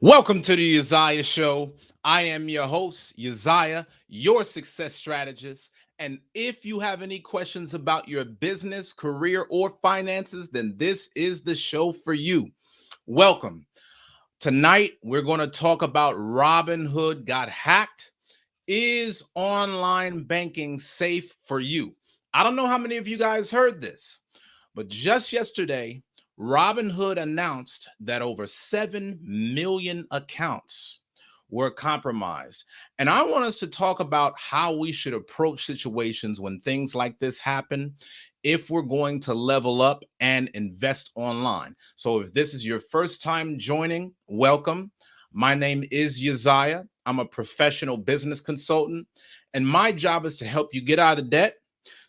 Welcome to the Uzziah Show. I am your host, Uzziah, your success strategist. And if you have any questions about your business, career, or finances, then this is the show for you. Welcome. Tonight, we're going to talk about Robinhood got hacked. Is online banking safe for you? I don't know how many of you guys heard this, but just yesterday, Robinhood announced that over 7 million accounts were compromised. And I want us to talk about how we should approach situations when things like this happen if we're going to level up and invest online. So if this is your first time joining, welcome. My name is Uzziah. I'm a professional business consultant, and my job is to help you get out of debt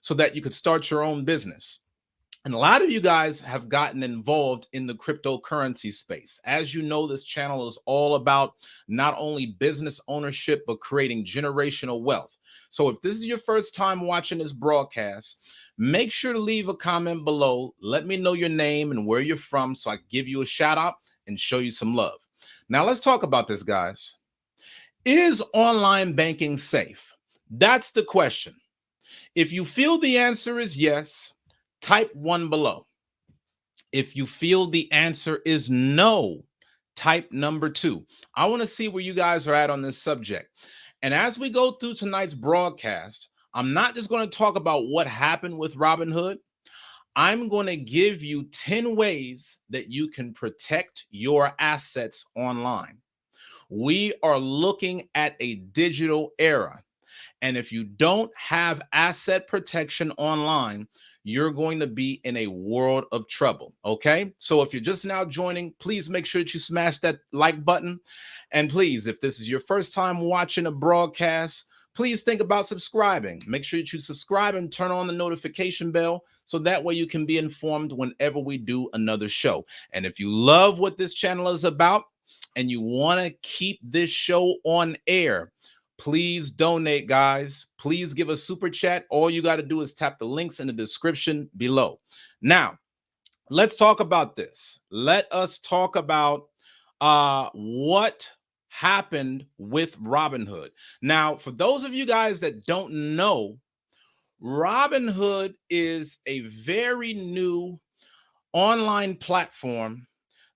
so that you could start your own business. And a lot of you guys have gotten involved in the cryptocurrency space. As you know, this channel is all about not only business ownership, but creating generational wealth. So if this is your first time watching this broadcast, make sure to leave a comment below. Let me know your name and where you're from so I can give you a shout out and show you some love. Now let's talk about this, guys. Is online banking safe? That's the question. If you feel the answer is yes, type 1 below. If you feel the answer is no, type number 2. I want to see where you guys are at on this subject. And as we go through tonight's broadcast, I'm not just going to talk about what happened with Robinhood. I'm going to give you 10 ways that you can protect your assets online. We are looking at a digital era. And if you don't have asset protection online, you're going to be in a world of trouble. Okay. So if you're just now joining, please make sure that you smash that like button. And please, if this is your first time watching a broadcast, please think about subscribing. Make sure that you subscribe and turn on the notification bell so that way you can be informed whenever we do another show. And if you love what this channel is about and you want to keep this show on air, please donate, guys. Please give a super chat. All you got to do is tap the links in the description below. Now, let's talk about this. Let us talk about what happened with Robinhood. Now, for those of you guys that don't know, Robinhood is a very new online platform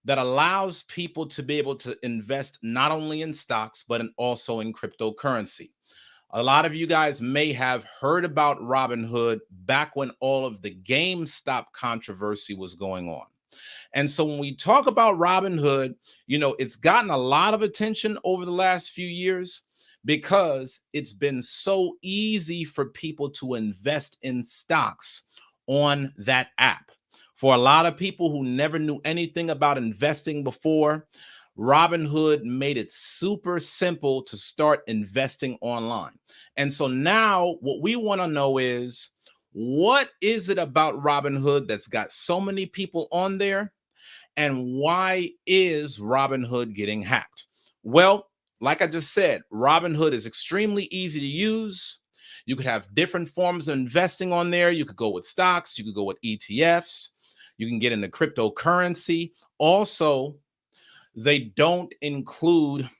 that allows people to be able to invest not only in stocks, but also in cryptocurrency. A lot of you guys may have heard about Robinhood back when all of the GameStop controversy was going on. And so when we talk about Robinhood, you know, it's gotten a lot of attention over the last few years because it's been so easy for people to invest in stocks on that app. For a lot of people who never knew anything about investing before, Robinhood made it super simple to start investing online. And so now what we want to know is, what is it about Robinhood that's got so many people on there? And why is Robinhood getting hacked? Well, like I just said, Robinhood is extremely easy to use. You could have different forms of investing on there. You could go with stocks. You could go with ETFs. You can get into cryptocurrency. Also, they don't include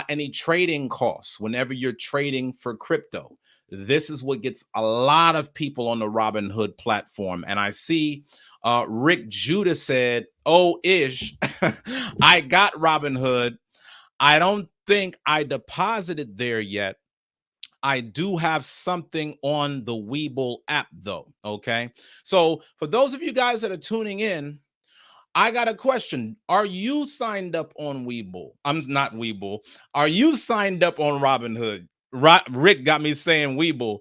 any trading costs whenever you're trading for crypto. This is what gets a lot of people on the Robinhood platform. And I see Rick Judah said, "Oh, ish, I got Robinhood. I don't think I deposited there yet. I do have something on the Webull app though. Okay. So for those of you guys that are tuning in, I got a question. Are you signed up on Webull? I'm not Webull. Are you signed up on Robinhood? Rick got me saying Webull.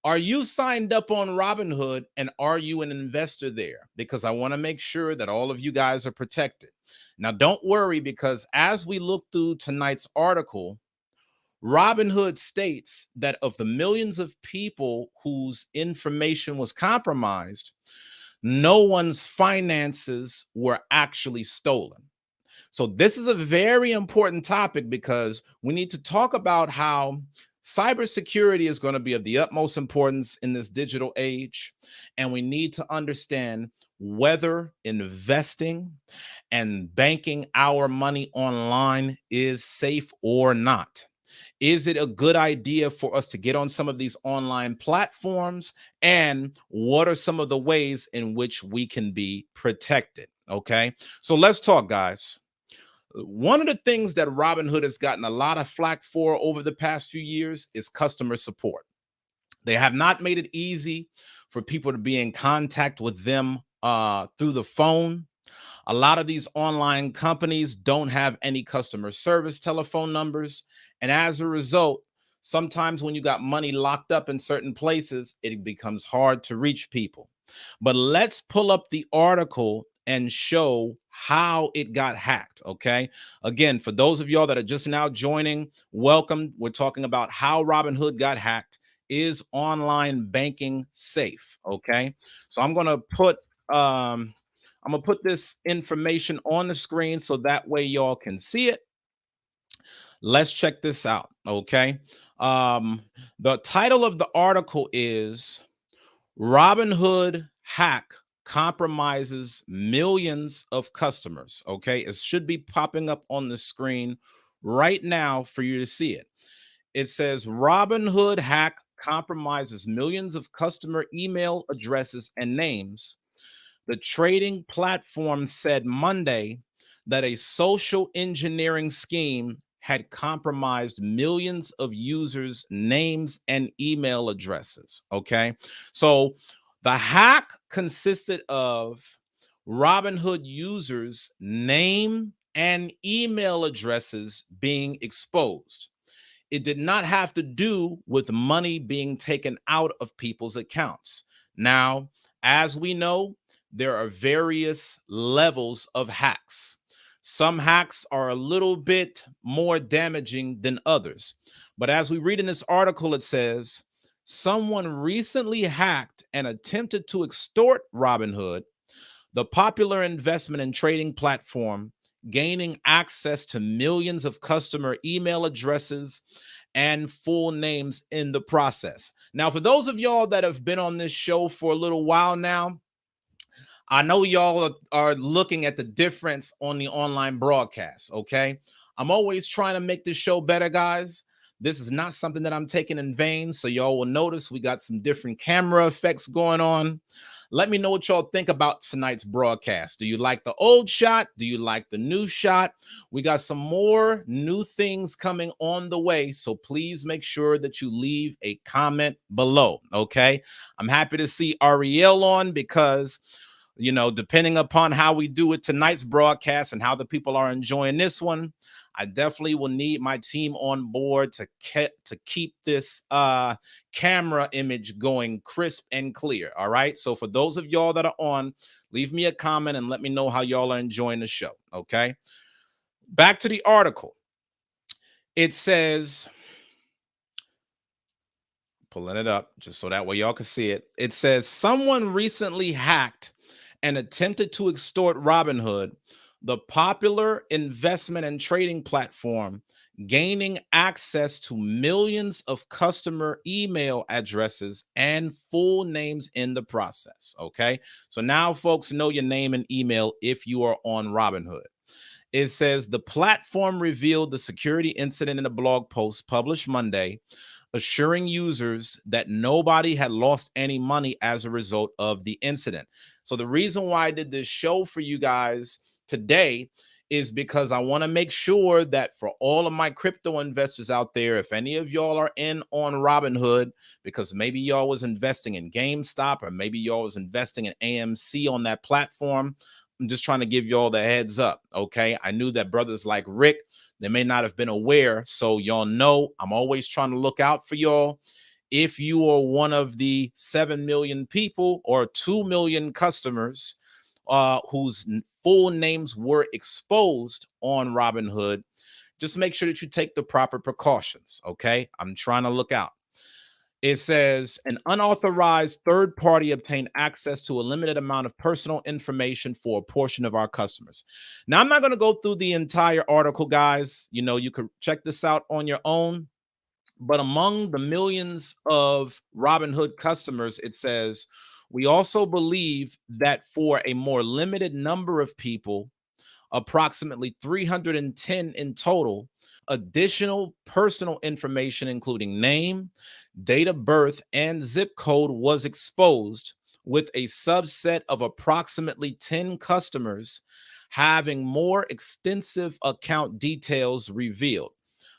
Are you signed up on Robinhood and are you an investor there? Because I want to make sure that all of you guys are protected. Now, don't worry, because as we look through tonight's article, Robinhood states that of the millions of people whose information was compromised, no one's finances were actually stolen. So, this is a very important topic because we need to talk about how cybersecurity is going to be of the utmost importance in this digital age. And we need to understand whether investing and banking our money online is safe or not. Is it a good idea for us to get on some of these online platforms? And what are some of the ways in which we can be protected? Okay, so let's talk, guys. One of the things that Robinhood has gotten a lot of flack for over the past few years is customer support. They have not made it easy for people to be in contact with them through the phone. A lot of these online companies don't have any customer service telephone numbers. And as a result, sometimes when you got money locked up in certain places, it becomes hard to reach people. But let's pull up the article and show how it got hacked. Okay. Again, for those of y'all that are just now joining, welcome. We're talking about how Robinhood got hacked. Is online banking safe? Okay. So I'm gonna put this information on the screen so that way y'all can see it. Let's check this out. Okay. Um, the title of the article is Robinhood Hack Compromises Millions of Customers. Okay. It should be popping up on the screen right now for you to see it. It says Robinhood Hack compromises millions of customer email addresses and names. The trading platform said Monday that a social engineering scheme had compromised millions of users' names and email addresses. Okay. So the hack consisted of Robinhood users' name and email addresses being exposed. It did not have to do with money being taken out of people's accounts. Now, as we know, there are various levels of hacks. Some hacks are a little bit more damaging than others. But as we read in this article, it says someone recently hacked and attempted to extort Robinhood, the popular investment and trading platform, gaining access to millions of customer email addresses and full names in the process. Now, for those of y'all that have been on this show for a little while now, I know y'all are looking at the difference on the online broadcast, okay? I'm always trying to make this show better, guys. This is not something that I'm taking in vain. So y'all will notice we got some different camera effects going on. Let me know what y'all think about tonight's broadcast. Do you like the old shot? Do you like the new shot? We got some more new things coming on the way. So please make sure that you leave a comment below, okay? I'm happy to see Ariel on because, you know, depending upon how we do it tonight's broadcast and how the people are enjoying this one, I definitely will need my team on board to keep this camera image going crisp and clear. All right. So for those of y'all that are on, leave me a comment and let me know how y'all are enjoying the show. Okay. Back to the article. It says, pulling it up just so that way y'all can see it. It says someone recently hacked and attempted to extort Robinhood, the popular investment and trading platform, gaining access to millions of customer email addresses and full names in the process. Okay. So now folks know your name and email if you are on Robinhood. It says the platform revealed the security incident in a blog post published Monday, assuring users that nobody had lost any money as a result of the incident. So the reason why I did this show for you guys today is because I want to make sure that for all of my crypto investors out there, if any of y'all are in on Robinhood, because maybe y'all was investing in GameStop or maybe y'all was investing in AMC on that platform, I'm just trying to give y'all the heads up. Okay. I knew that brothers like Rick, they may not have been aware. So y'all know I'm always trying to look out for y'all. If you are one of the 7 million people or 2 million customers whose full names were exposed on Robinhood, just make sure that you take the proper precautions. Okay. I'm trying to look out. It says an unauthorized third party obtained access to a limited amount of personal information for a portion of our customers. Now, I'm not going to go through the entire article, guys. You know, you could check this out on your own. But among the millions of Robinhood customers, it says, we also believe that for a more limited number of people, approximately 310 in total, additional personal information, including name, date of birth, and zip code, was exposed, with a subset of approximately 10 customers having more extensive account details revealed.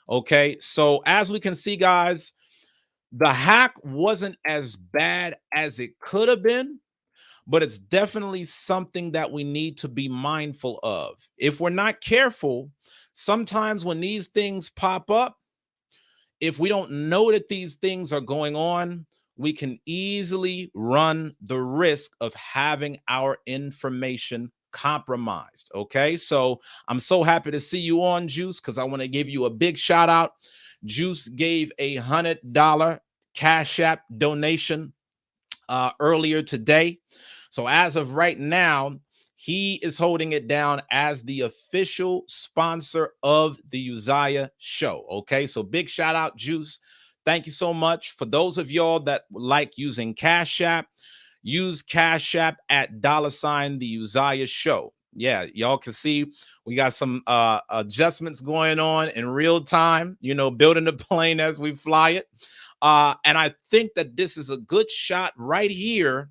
Okay, so as we can see, guys, the hack wasn't as bad as it could have been, but it's definitely something that we need to be mindful of. If we're not careful, sometimes when these things pop up, if we don't know that these things are going on, we can easily run the risk of having our information compromised. Okay, so I'm so happy to see you on, Juice, because I want to give you a big shout out. Juice gave $100 Cash App donation earlier today. So as of right now, he is holding it down as the official sponsor of the Uzziah show. Okay, so big shout out, Juice. Thank you so much. For those of y'all that like using Cash App, use Cash App at $ the Uzziah show. Yeah, y'all can see we got some adjustments going on in real time, you know, building the plane as we fly it. And I think that this is a good shot right here.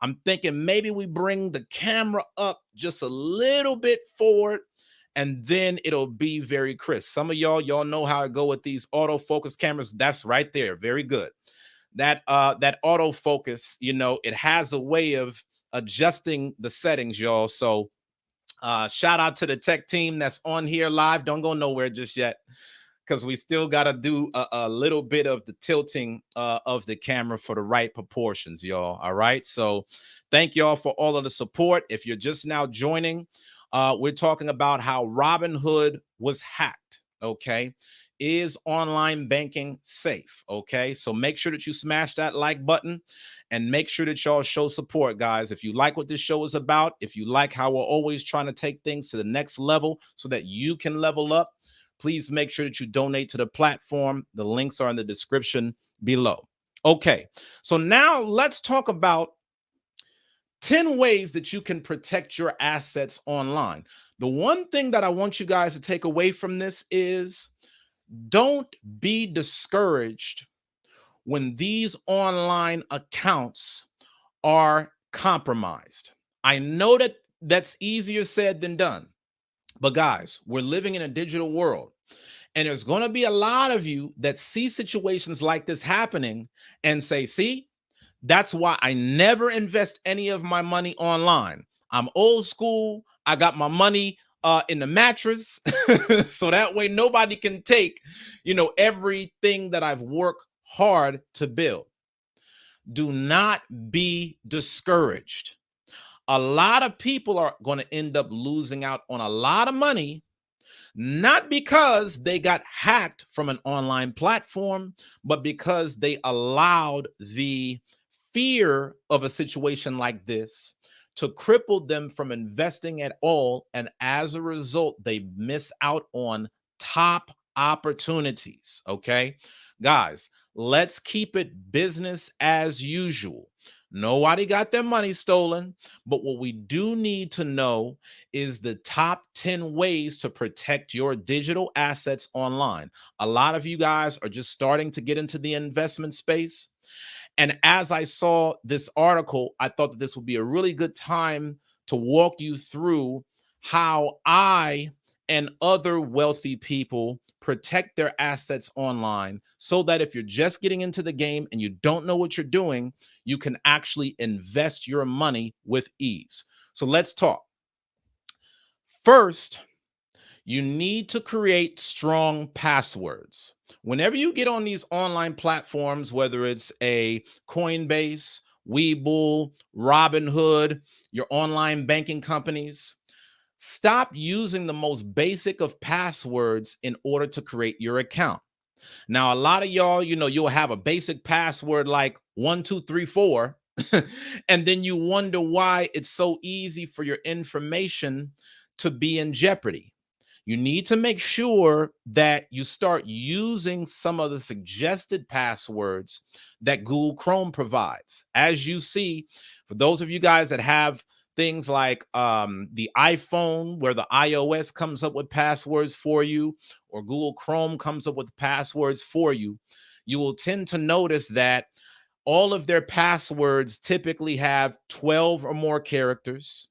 I'm thinking maybe we bring the camera up just a little bit forward and then it'll be very crisp. Some of y'all know how I go with these autofocus cameras. That's right there. Very good. That autofocus, you know, it has a way of adjusting the settings, y'all. So shout out to the tech team that's on here live. Don't go nowhere just yet, because we still got to do a little bit of the tilting of the camera for the right proportions, y'all. All right. So thank y'all for all of the support. If you're just now joining, we're talking about how Robinhood was hacked. Okay. Is online banking safe? Okay. So make sure that you smash that like button and make sure that y'all show support, guys. If you like what this show is about, if you like how we're always trying to take things to the next level so that you can level up, please make sure that you donate to the platform. The links are in the description below. Okay, so now let's talk about 10 ways that you can protect your assets online. The one thing that I want you guys to take away from this is don't be discouraged when these online accounts are compromised. I know that that's easier said than done, but guys, we're living in a digital world. And there's going to be a lot of you that see situations like this happening and say, see, that's why I never invest any of my money online. I'm old school. I got my money in the mattress. So that way nobody can take, you know, everything that I've worked hard to build. Do not be discouraged. A lot of people are going to end up losing out on a lot of money, not because they got hacked from an online platform, but because they allowed the fear of a situation like this to cripple them from investing at all. And as a result, they miss out on top opportunities. Okay, guys, let's keep it business as usual. Nobody got their money stolen, but what we do need to know is the top 10 ways to protect your digital assets online. A lot of you guys are just starting to get into the investment space. And as I saw this article, I thought that this would be a really good time to walk you through how I and other wealthy people protect their assets online so that if you're just getting into the game and you don't know what you're doing, you can actually invest your money with ease. So let's talk. First, you need to create strong passwords. Whenever you get on these online platforms, whether it's a Coinbase, Webull, Robinhood, your online banking companies, stop using the most basic of passwords in order to create your account. Now, a lot of y'all, you'll have a basic password like 1234, and then you wonder why it's so easy for your information to be in jeopardy. You need to make sure that you start using some of the suggested passwords that Google Chrome provides. As you see, for those of you guys that have things like the iPhone, where the iOS comes up with passwords for you, or Google Chrome comes up with passwords for you, you will tend to notice that all of their passwords typically have 12 or more characters,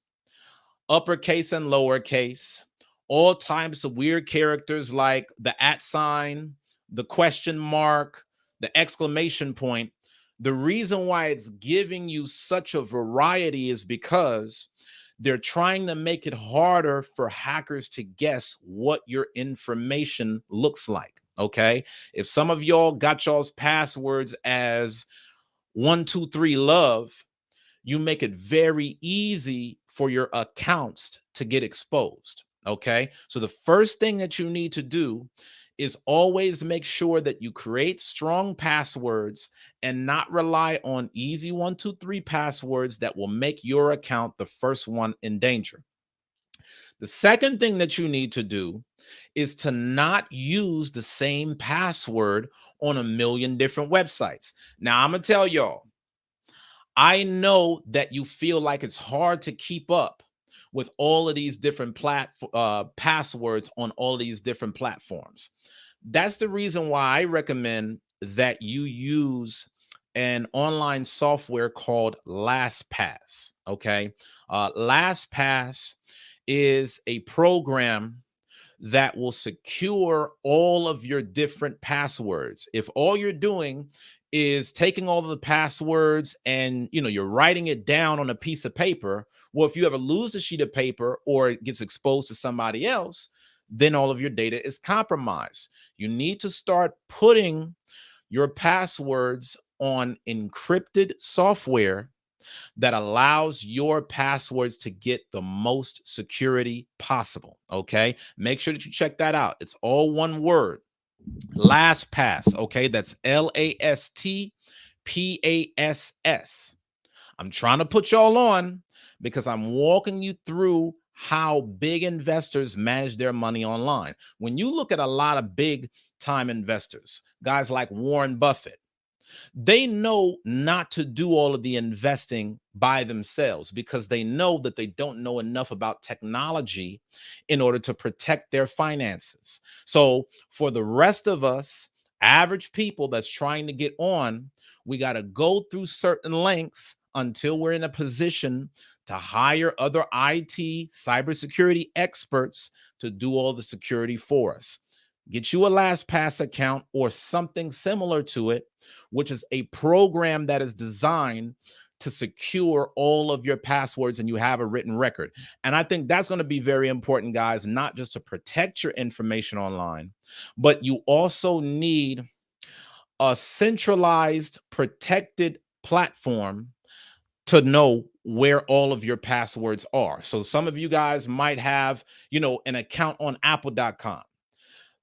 uppercase and lowercase, all types of weird characters like the @ sign, the question mark, the exclamation point. The reason why it's giving you such a variety is because they're trying to make it harder for hackers to guess what your information looks like. Okay. If some of y'all got y'all's passwords as 123 love, you make it very easy for your accounts to get exposed. Okay. So the first thing that you need to do is always make sure that you create strong passwords and not rely on easy 123 passwords that will make your account the first one in danger. The second thing that you need to do is to not use the same password on a million different websites. Now, I'm going to tell y'all, I know that you feel like it's hard to keep up with all of these different passwords on all these different platforms. That's the reason why I recommend that you use an online software called LastPass. Okay. LastPass is a program that will secure all of your different passwords. If all you're doing is taking all of the passwords and you're writing it down on a piece of paper, well, if you ever lose a sheet of paper or it gets exposed to somebody else, then all of your data is compromised. You need to start putting your passwords on encrypted software that allows your passwords to get the most security possible. Okay. Make sure that you check that out. It's all one word. LastPass. Okay. That's LastPass. I'm trying to put y'all on because I'm walking you through how big investors manage their money online. When you look at a lot of big time investors, guys like Warren Buffett, they know not to do all of the investing by themselves because they know that they don't know enough about technology in order to protect their finances. So, for the rest of us, average people that's trying to get on, we got to go through certain lengths until we're in a position to hire other IT cybersecurity experts to do all the security for us. Get you a LastPass account or something similar to it, which is a program that is designed to secure all of your passwords and you have a written record. And I think that's going to be very important, guys, not just to protect your information online, but you also need a centralized, protected platform to know where all of your passwords are. So some of you guys might have, an account on apple.com.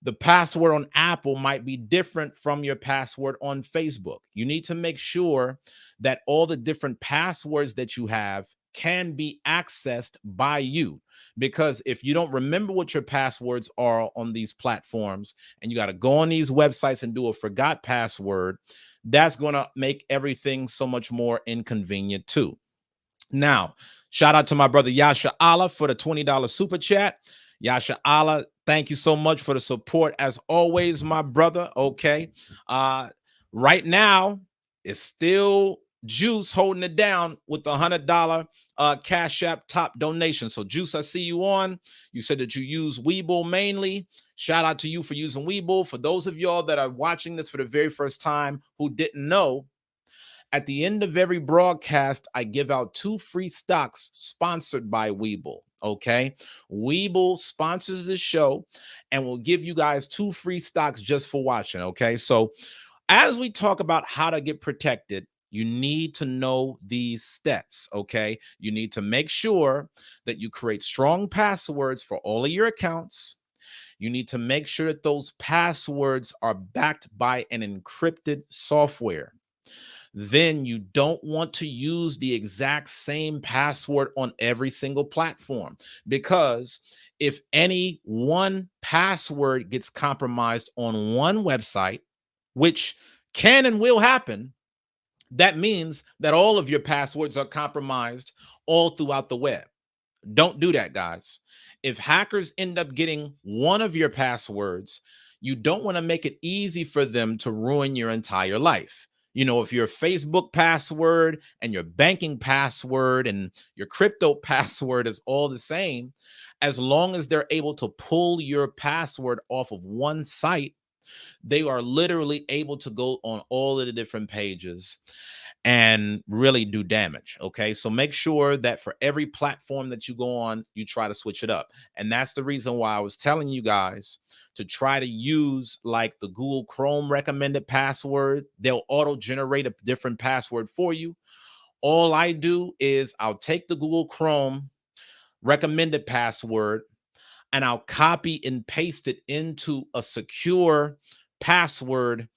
The password on Apple might be different from your password on Facebook. You need to make sure that all the different passwords that you have can be accessed by you. Because if you don't remember what your passwords are on these platforms and you got to go on these websites and do a forgot password, that's going to make everything so much more inconvenient too. Now, shout out to my brother Yasha Allah for the $20 super chat. Yasha Allah, thank you so much for the support as always, my brother. Okay. Right now, it's still Juice holding it down with the $100 Cash App top donation. So Juice, I see you on. You said that you use Webull mainly. Shout out to you for using Webull. For those of y'all that are watching this for the very first time who didn't know, at the end of every broadcast, I give out 2 free stocks sponsored by Webull. Okay. Webull sponsors this show and will give you guys 2 free stocks just for watching. Okay. So as we talk about how to get protected, you need to know these steps. Okay. You need to make sure that you create strong passwords for all of your accounts. You need to make sure that those passwords are backed by an encrypted software. Then you don't want to use the exact same password on every single platform, because if any one password gets compromised on one website, which can and will happen, that means that all of your passwords are compromised all throughout the web. Don't do that, guys. If hackers end up getting one of your passwords, you don't want to make it easy for them to ruin your entire life. You know, if your Facebook password and your banking password and your crypto password is all the same, as long as they're able to pull your password off of one site, they are literally able to go on all of the different pages and really do damage. Okay. So make sure that for every platform that you go on, you try to switch it up. And that's the reason why I was telling you guys to try to use like the Google Chrome recommended password. They'll auto generate a different password for you. All I do is I'll take the Google Chrome recommended password and I'll copy and paste it into a secure password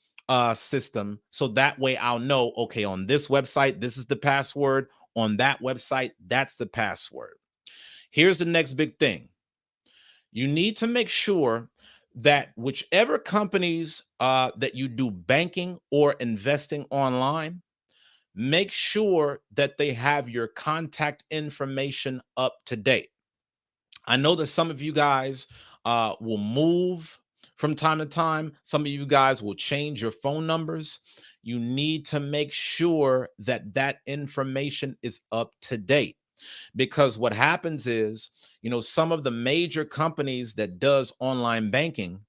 system. So that way I'll know, okay, on this website, this is the password. On that website, that's the password. Here's the next big thing. You need to make sure that whichever companies that you do banking or investing online, make sure that they have your contact information up to date. I know that some of you guys will move from time to time. Some of you guys will change your phone numbers. You need to make sure that that information is up to date, because what happens is, you know, some of the major companies that does online banking,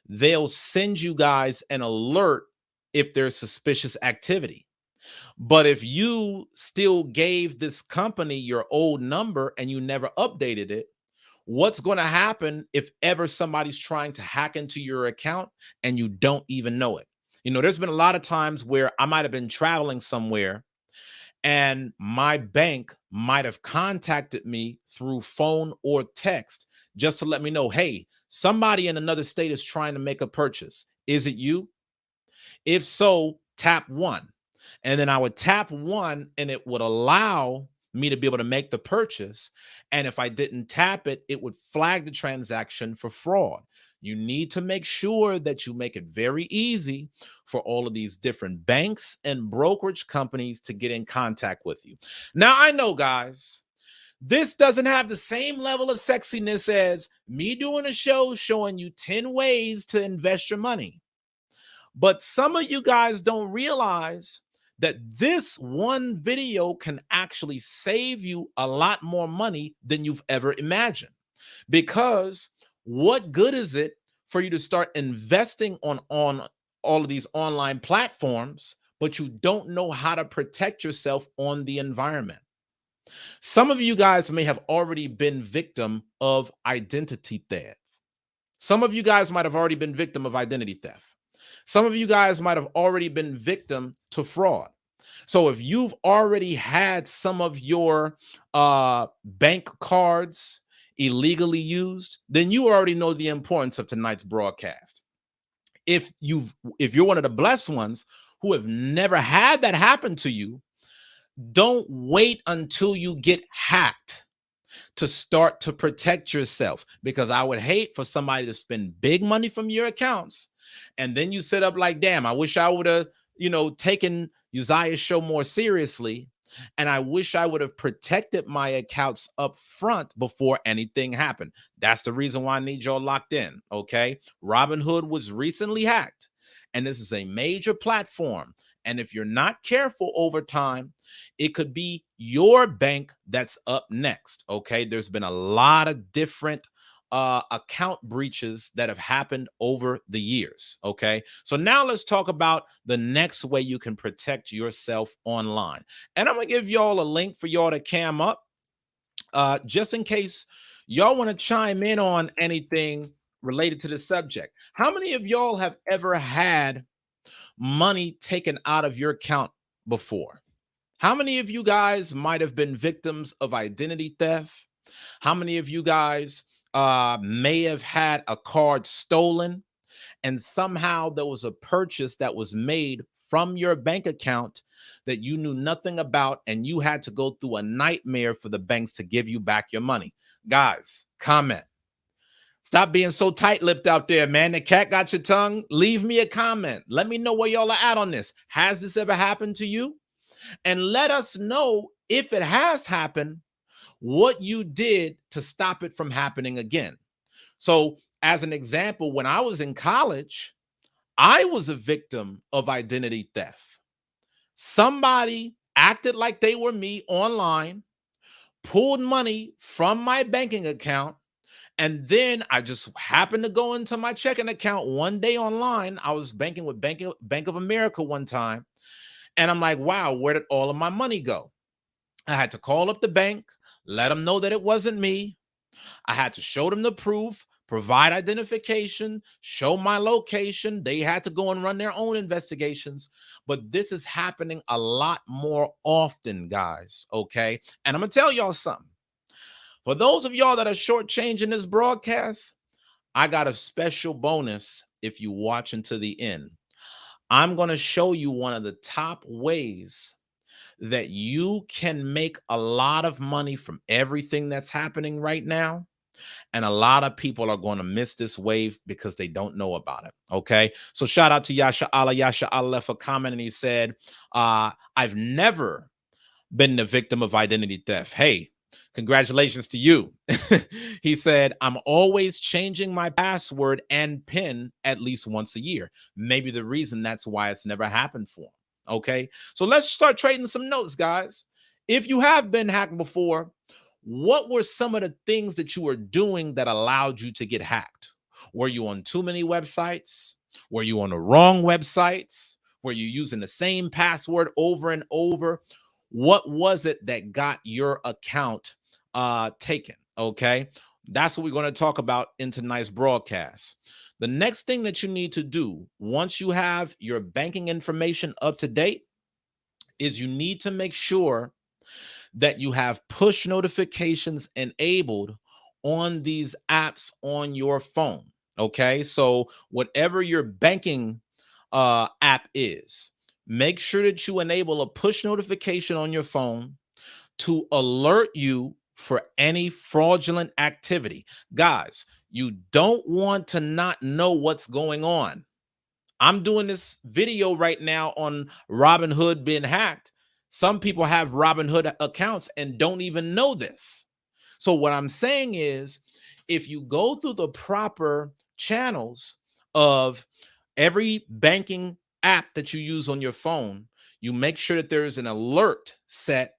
they'll send you guys an alert if there's suspicious activity. But if you still gave this company your old number and you never updated it, what's going to happen if ever somebody's trying to hack into your account and you don't even know it? You know, there's been a lot of times where I might have been traveling somewhere and my bank might have contacted me through phone or text just to let me know, hey, somebody in another state is trying to make a purchase. Is it you? If so, tap 1. And then I would tap 1 and it would allow me to be able to make the purchase. And if I didn't tap it, it would flag the transaction for fraud. You need to make sure that you make it very easy for all of these different banks and brokerage companies to get in contact with you. Now, I know, guys, this doesn't have the same level of sexiness as me doing a show showing you 10 ways to invest your money. But some of you guys don't realize that this one video can actually save you a lot more money than you've ever imagined. Because what good is it for you to start investing on all of these online platforms, but you don't know how to protect yourself on the environment? Some of you guys may have already been victim of identity theft. Some of you guys might have already been victim of identity theft. Some of you guys might have already been victim to fraud. So if you've already had some of your bank cards illegally used, then you already know the importance of tonight's broadcast. If you're one of the blessed ones who have never had that happen to you, don't wait until you get hacked to start to protect yourself, because I would hate for somebody to spend big money from your accounts and then you set up like, damn, I wish I would have, taken Uzziah's show more seriously, and I wish I would have protected my accounts up front before anything happened. That's the reason why I need y'all locked in. Okay, Robinhood was recently hacked, and this is a major platform, And if you're not careful over time, it could be your bank that's up next. Okay. There's been a lot of different account breaches that have happened over the years. Okay. So now let's talk about the next way you can protect yourself online. And I'm going to give y'all a link for y'all to cam up just in case y'all want to chime in on anything related to the subject. How many of y'all have ever had money taken out of your account before? How many of you guys might have been victims of identity theft? How many of you guys may have had a card stolen and somehow there was a purchase that was made from your bank account that you knew nothing about and you had to go through a nightmare for the banks to give you back your money? Guys, comment. Stop being so tight-lipped out there, man. The cat got your tongue. Leave me a comment. Let me know where y'all are at on this. Has this ever happened to you? And let us know, if it has happened, what you did to stop it from happening again. So, as an example, when I was in college, I was a victim of identity theft. Somebody acted like they were me online, pulled money from my banking account, and then I just happened to go into my checking account one day online. I was banking with Bank of America one time, and I'm like, wow, where did all of my money go? I had to call up the bank, let them know that it wasn't me. I had to show them the proof, provide identification, show my location. They had to go and run their own investigations. But this is happening a lot more often, guys. Okay. And I'm going to tell y'all something. For those of y'all that are shortchanging this broadcast, I got a special bonus if you watch until the end. I'm going to show you one of the top ways that you can make a lot of money from everything that's happening right now. And a lot of people are going to miss this wave because they don't know about it. Okay. So shout out to Yasha Allah. Yasha Allah left a comment and he said, I've never been the victim of identity theft. Hey, congratulations to you. He said, I'm always changing my password and PIN at least once a year. Maybe the reason that's why it's never happened for him. Okay. So let's start trading some notes, guys. If you have been hacked before, what were some of the things that you were doing that allowed you to get hacked? Were you on too many websites? Were you on the wrong websites? Were you using the same password over and over? What was it that got your account taken? Okay. That's what we're going to talk about in tonight's broadcast. The next thing that you need to do once you have your banking information up to date is you need to make sure that you have push notifications enabled on these apps on your phone. Okay. So whatever your banking app is, make sure that you enable a push notification on your phone to alert you for any fraudulent activity. Guys, you don't want to not know what's going on. I'm doing this video right now on Robinhood being hacked. Some people have Robinhood accounts and don't even know this. So what I'm saying is, if you go through the proper channels of every banking app that you use on your phone, you make sure that there's an alert set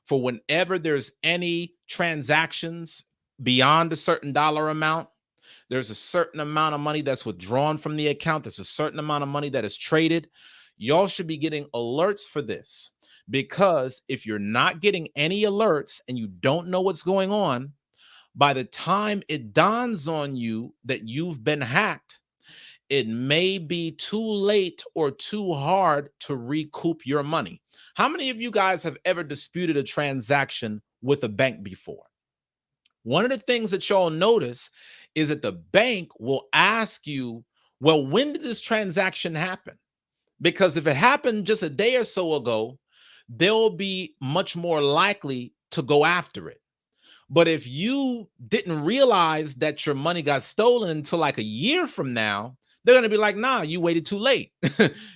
for whenever there's any transactions beyond a certain dollar amount. There's a certain amount of money that's withdrawn from the account. There's a certain amount of money that is traded. Y'all should be getting alerts for this, because if you're not getting any alerts and you don't know what's going on, by the time it dawns on you that you've been hacked, it may be too late or too hard to recoup your money. How many of you guys have ever disputed a transaction with a bank before? One of the things that y'all notice is that the bank will ask you, well, when did this transaction happen? Because if it happened just a day or so ago, they'll be much more likely to go after it. But if you didn't realize that your money got stolen until like a year from now, they're going to be like, nah, you waited too late.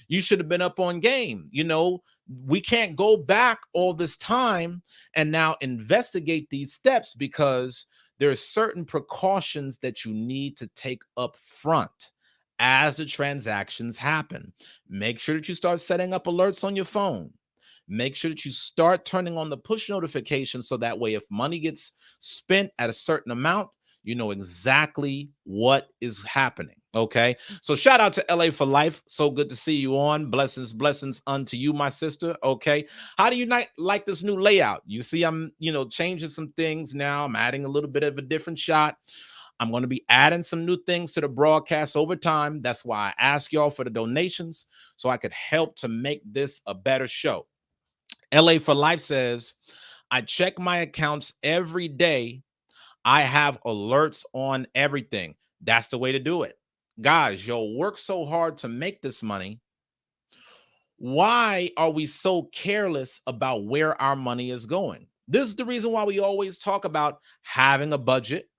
You should have been up on game. You know, we can't go back all this time and now investigate these steps, because there are certain precautions that you need to take up front as the transactions happen. Make sure that you start setting up alerts on your phone. Make sure that you start turning on the push notifications so that way if money gets spent at a certain amount, you know exactly what is happening. Okay. So shout out to LA for life. So good to see you on. Blessings unto you, my sister. Okay. How do you like this new layout? You see, I'm, changing some things now. I'm adding a little bit of a different shot. I'm going to be adding some new things to the broadcast over time. That's why I ask y'all for the donations so I could help to make this a better show. LA for Life says, I check my accounts every day. I have alerts on everything. That's the way to do it. Guys, y'all work so hard to make this money. Why are we so careless about where our money is going? This is the reason why we always talk about having a budget.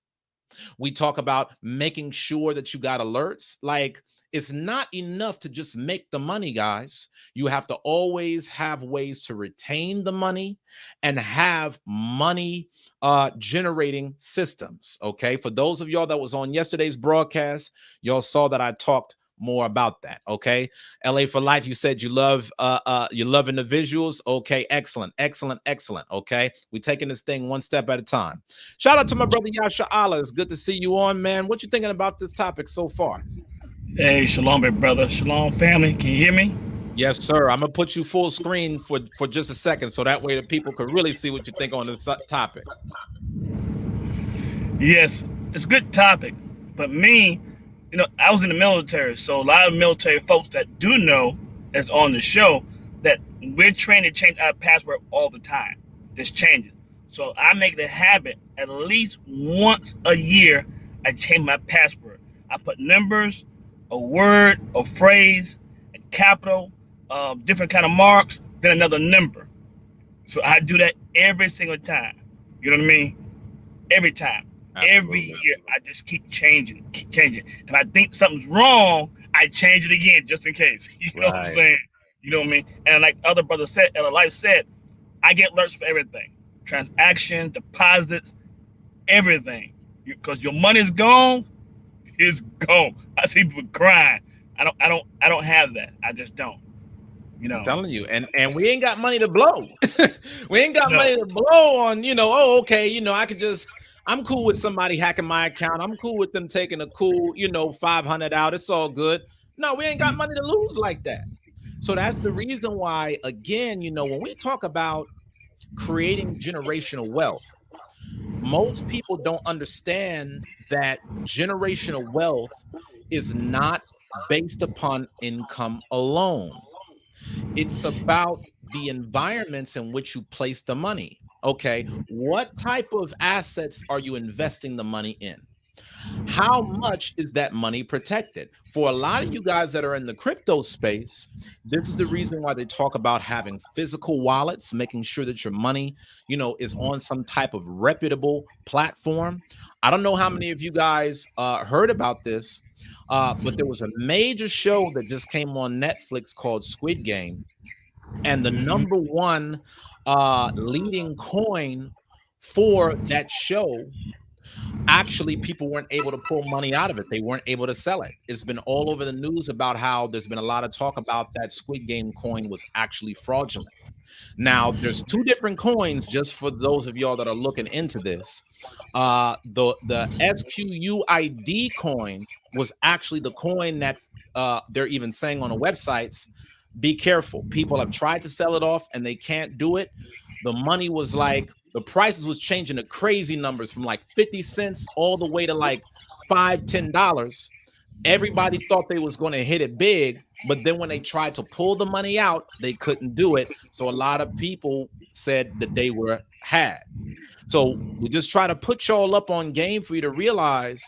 We talk about making sure that you got alerts. Like, it's not enough to just make the money, guys. You have to always have ways to retain the money and have money generating systems. Okay. For those of y'all that was on yesterday's broadcast, y'all saw that I talked more about that. Okay. LA for Life, you said you're loving the visuals. Okay, excellent. Okay. We're taking this thing one step at a time. Shout out to my brother Yasha Allah. It's good to see you on, man. What you thinking about this topic so far? Hey, shalom, big brother. Shalom, family. Can you hear me? Yes, sir. I'm gonna put you full screen for just a second, so that way the people can really see what you think on this topic. Yes, it's a good topic. But me, I was in the military, so a lot of military folks that do know that's on the show that we're trained to change our password all the time. Just change it. So I make it a habit at least once a year. I change my password. I put numbers, a word, a phrase, a capital, different kind of marks, then another number. So I do that every single time. You know what I mean? Every time. Absolutely. Every year, I just keep changing. If I think something's wrong, I change it again just in case. You know what I'm saying? You know what I mean? And like other brothers said, Ella Life said, I get alerts for everything. Transactions, deposits, everything. Because your money's gone, it's gone. I see people crying. I don't have that. I just don't. I'm telling you, and we ain't got money to blow. We ain't got money to blow on, okay, I'm cool with somebody hacking my account. I'm cool with them taking a cool, 500 out. It's all good. No, we ain't got money to lose like that. So that's the reason why, again, when we talk about creating generational wealth, most people don't understand that generational wealth is not based upon income alone. It's about the environments in which you place the money. Okay, what type of assets are you investing the money in? How much is that money protected? For a lot of you guys that are in the crypto space, this is the reason why they talk about having physical wallets, making sure that your money, is on some type of reputable platform. I don't know how many of you guys heard about this, but there was a major show that just came on Netflix called Squid Game. And the number one leading coin for that show, actually, people weren't able to pull money out of it. They weren't able to sell it. It's been all over the news about how there's been a lot of talk about that Squid Game coin was actually fraudulent. Now, there's two different coins, just for those of y'all that are looking into this. The SQUID coin was actually the coin that they're even saying on the websites, be careful. People have tried to sell it off and they can't do it. The money was like, the prices was changing to crazy numbers from like 50 cents all the way to like $5, $10. Everybody thought they was going to hit it big, but then when they tried to pull the money out, they couldn't do it. So a lot of people said that they were had. So we just try to put y'all up on game for you to realize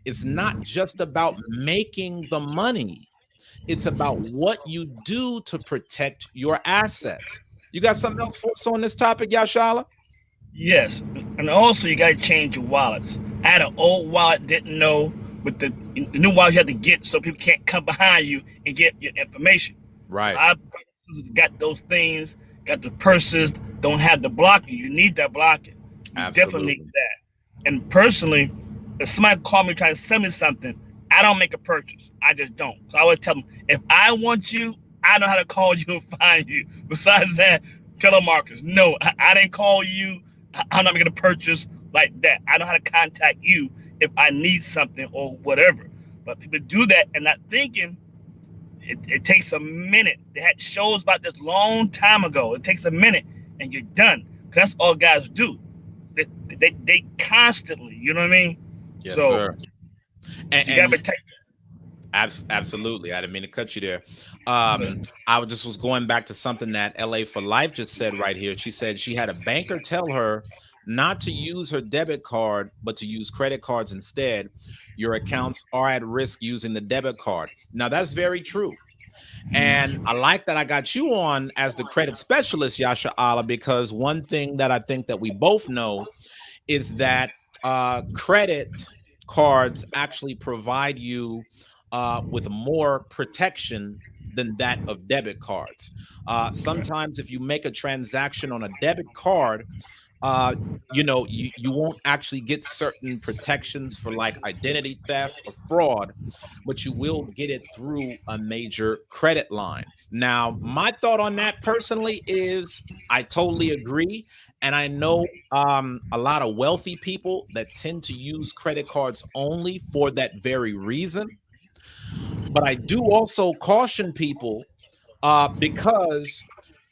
it's not just about making the money. It's about what you do to protect your assets. You got something else for us on this topic, Yashala? Yes, and also you got to change your wallets. I had an old wallet, didn't know, with the new wallet you have to get so people can't come behind you and get your information. Right. I've got those things, got the purses, don't have the blocking. You need that blocking. You definitely need that. And personally, if somebody called me trying to sell me something, I don't make a purchase. I just don't. So I always tell them, if I want you, I know how to call you and find you. Besides that, telemarketers, no, I didn't call you. I'm not making a purchase like that. I know how to contact you if I need something or whatever. But people do that and not thinking it takes a minute. They had shows about this long time ago. It takes a minute and you're done. Because that's all guys do. They constantly, you know what I mean? Yes, so sir. you got to take Absolutely. I didn't mean to cut you there. I just was going back to something that LA for Life just said right here. She said she had a banker tell her not to use her debit card, but to use credit cards instead. Your accounts are at risk using the debit card. Now, that's very true. And I like that I got you on as the credit specialist, Yasha Allah, because one thing that I think that we both know is that credit cards actually provide you with more protection than that of debit cards. Sometimes if you make a transaction on a debit card, uh, you won't actually get certain protections for like identity theft or fraud, but you will get it through a major credit line. Now, my thought on that personally is I totally agree. And I know a lot of wealthy people that tend to use credit cards only for that very reason. But I do also caution people because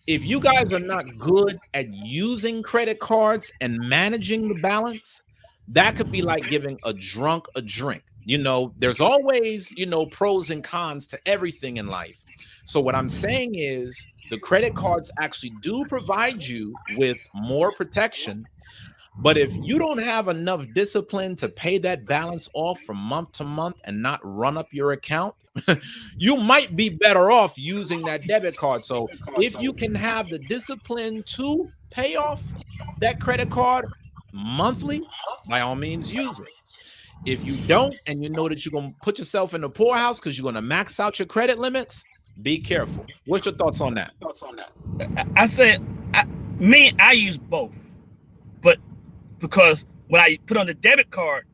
if you guys are not good at using credit cards and managing the balance, that could be like giving a drunk a drink. There's always, pros and cons to everything in life. So what I'm saying is the credit cards actually do provide you with more protection. But if you don't have enough discipline to pay that balance off from month to month and not run up your account, you might be better off using that debit card. So if you can have the discipline to pay off that credit card monthly, by all means use it. If you don't, and you know that you're going to put yourself in the poorhouse because you're going to max out your credit limits, be careful. What's your thoughts on that? I said, I use both, but because when I put on the debit card,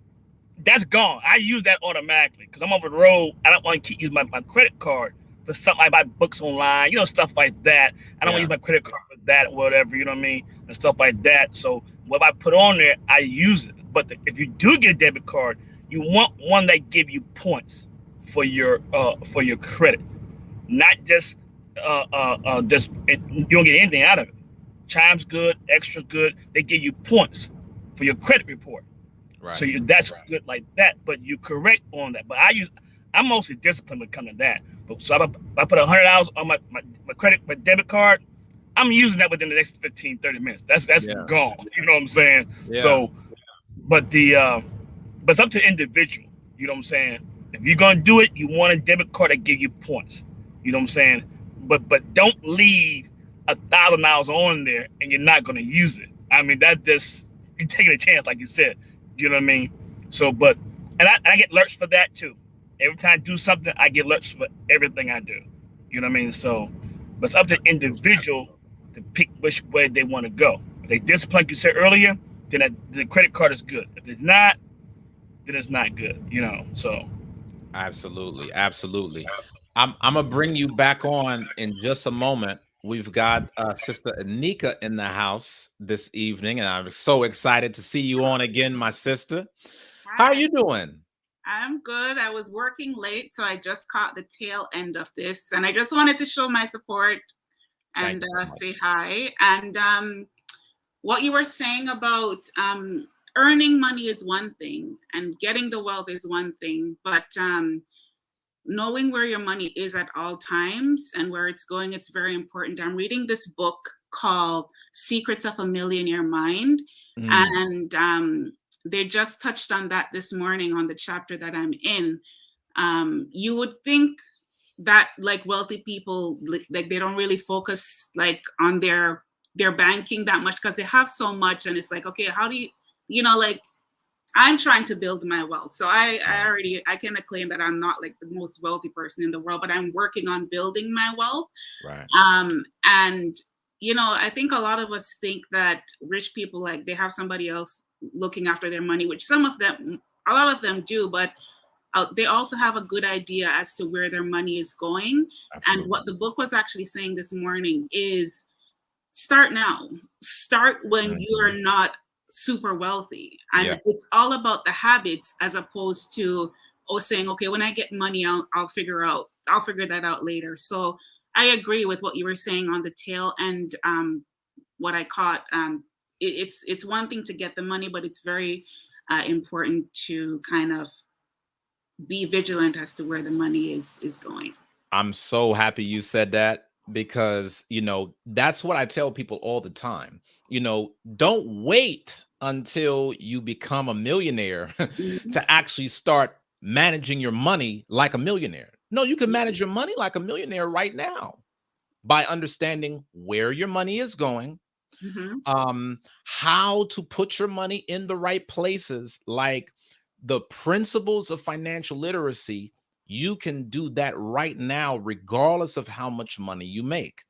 that's gone. I use that automatically because I'm over the road. I don't want to keep using my credit card for something. I buy books online, stuff like that. I don't want to use my credit card for that, whatever, you know what I mean, and stuff like that. So what I put on there, I use it. But if you do get a debit card, you want one that give you points for your credit, not just you don't get anything out of it. Chime's good, extra's good. They give you points for your credit report. Right. So that's good like that, but you're correct on that. But I'm mostly disciplined when it comes to that. But so I put $100 on my debit card, I'm using that within the next 15, 30 minutes. That's gone. You know what I'm saying? Yeah. So, but it's up to the individual. You know what I'm saying? If you're gonna do it, you want a debit card that give you points. You know what I'm saying? But don't leave $1,000 on there and you're not gonna use it. I mean, that just you're taking a chance, like you said. You know what I mean? So, and I get alerts for that too. Every time I do something, I get alerts for everything I do. You know what I mean? So, but it's up to the individual to pick which way they want to go. If they discipline, like you said earlier, then the credit card is good. If it's not, then it's not good. So. Absolutely. I'm gonna bring you back on in just a moment. We've got Sister Anika in the house this evening, and I'm so excited to see you on again, my sister. Hi. How are you doing? I'm good. I was working late, so I just caught the tail end of this, and I just wanted to show my support and say hi. And what you were saying about earning money is one thing, and getting the wealth is one thing, but knowing where your money is at all times and where it's going, it's very important. I'm reading this book called Secrets of a Millionaire Mind. And they just touched on that this morning on the chapter that I'm in. You would think that like wealthy people, like they don't really focus like on their banking that much because they have so much. And it's like, okay, how do you like, I'm trying to build my wealth. So I cannot claim that I'm not like the most wealthy person in the world, but I'm working on building my wealth. Right. And I think a lot of us think that rich people, like they have somebody else looking after their money, which a lot of them do, but they also have a good idea as to where their money is going. Absolutely. And what the book was actually saying this morning is start now. Start when you are not super wealthy. And it's all about the habits as opposed to saying, okay, when I get money, I'll figure that out later. So I agree with what you were saying on the tail end. What I caught, it's one thing to get the money, but it's very important to kind of be vigilant as to where the money is going. I'm so happy you said that, because, that's what I tell people all the time. Don't wait until you become a millionaire to actually start managing your money like a millionaire. No, you can manage your money like a millionaire right now by understanding where your money is going, how to put your money in the right places, like the principles of financial literacy. You can do that right now, regardless of how much money you make.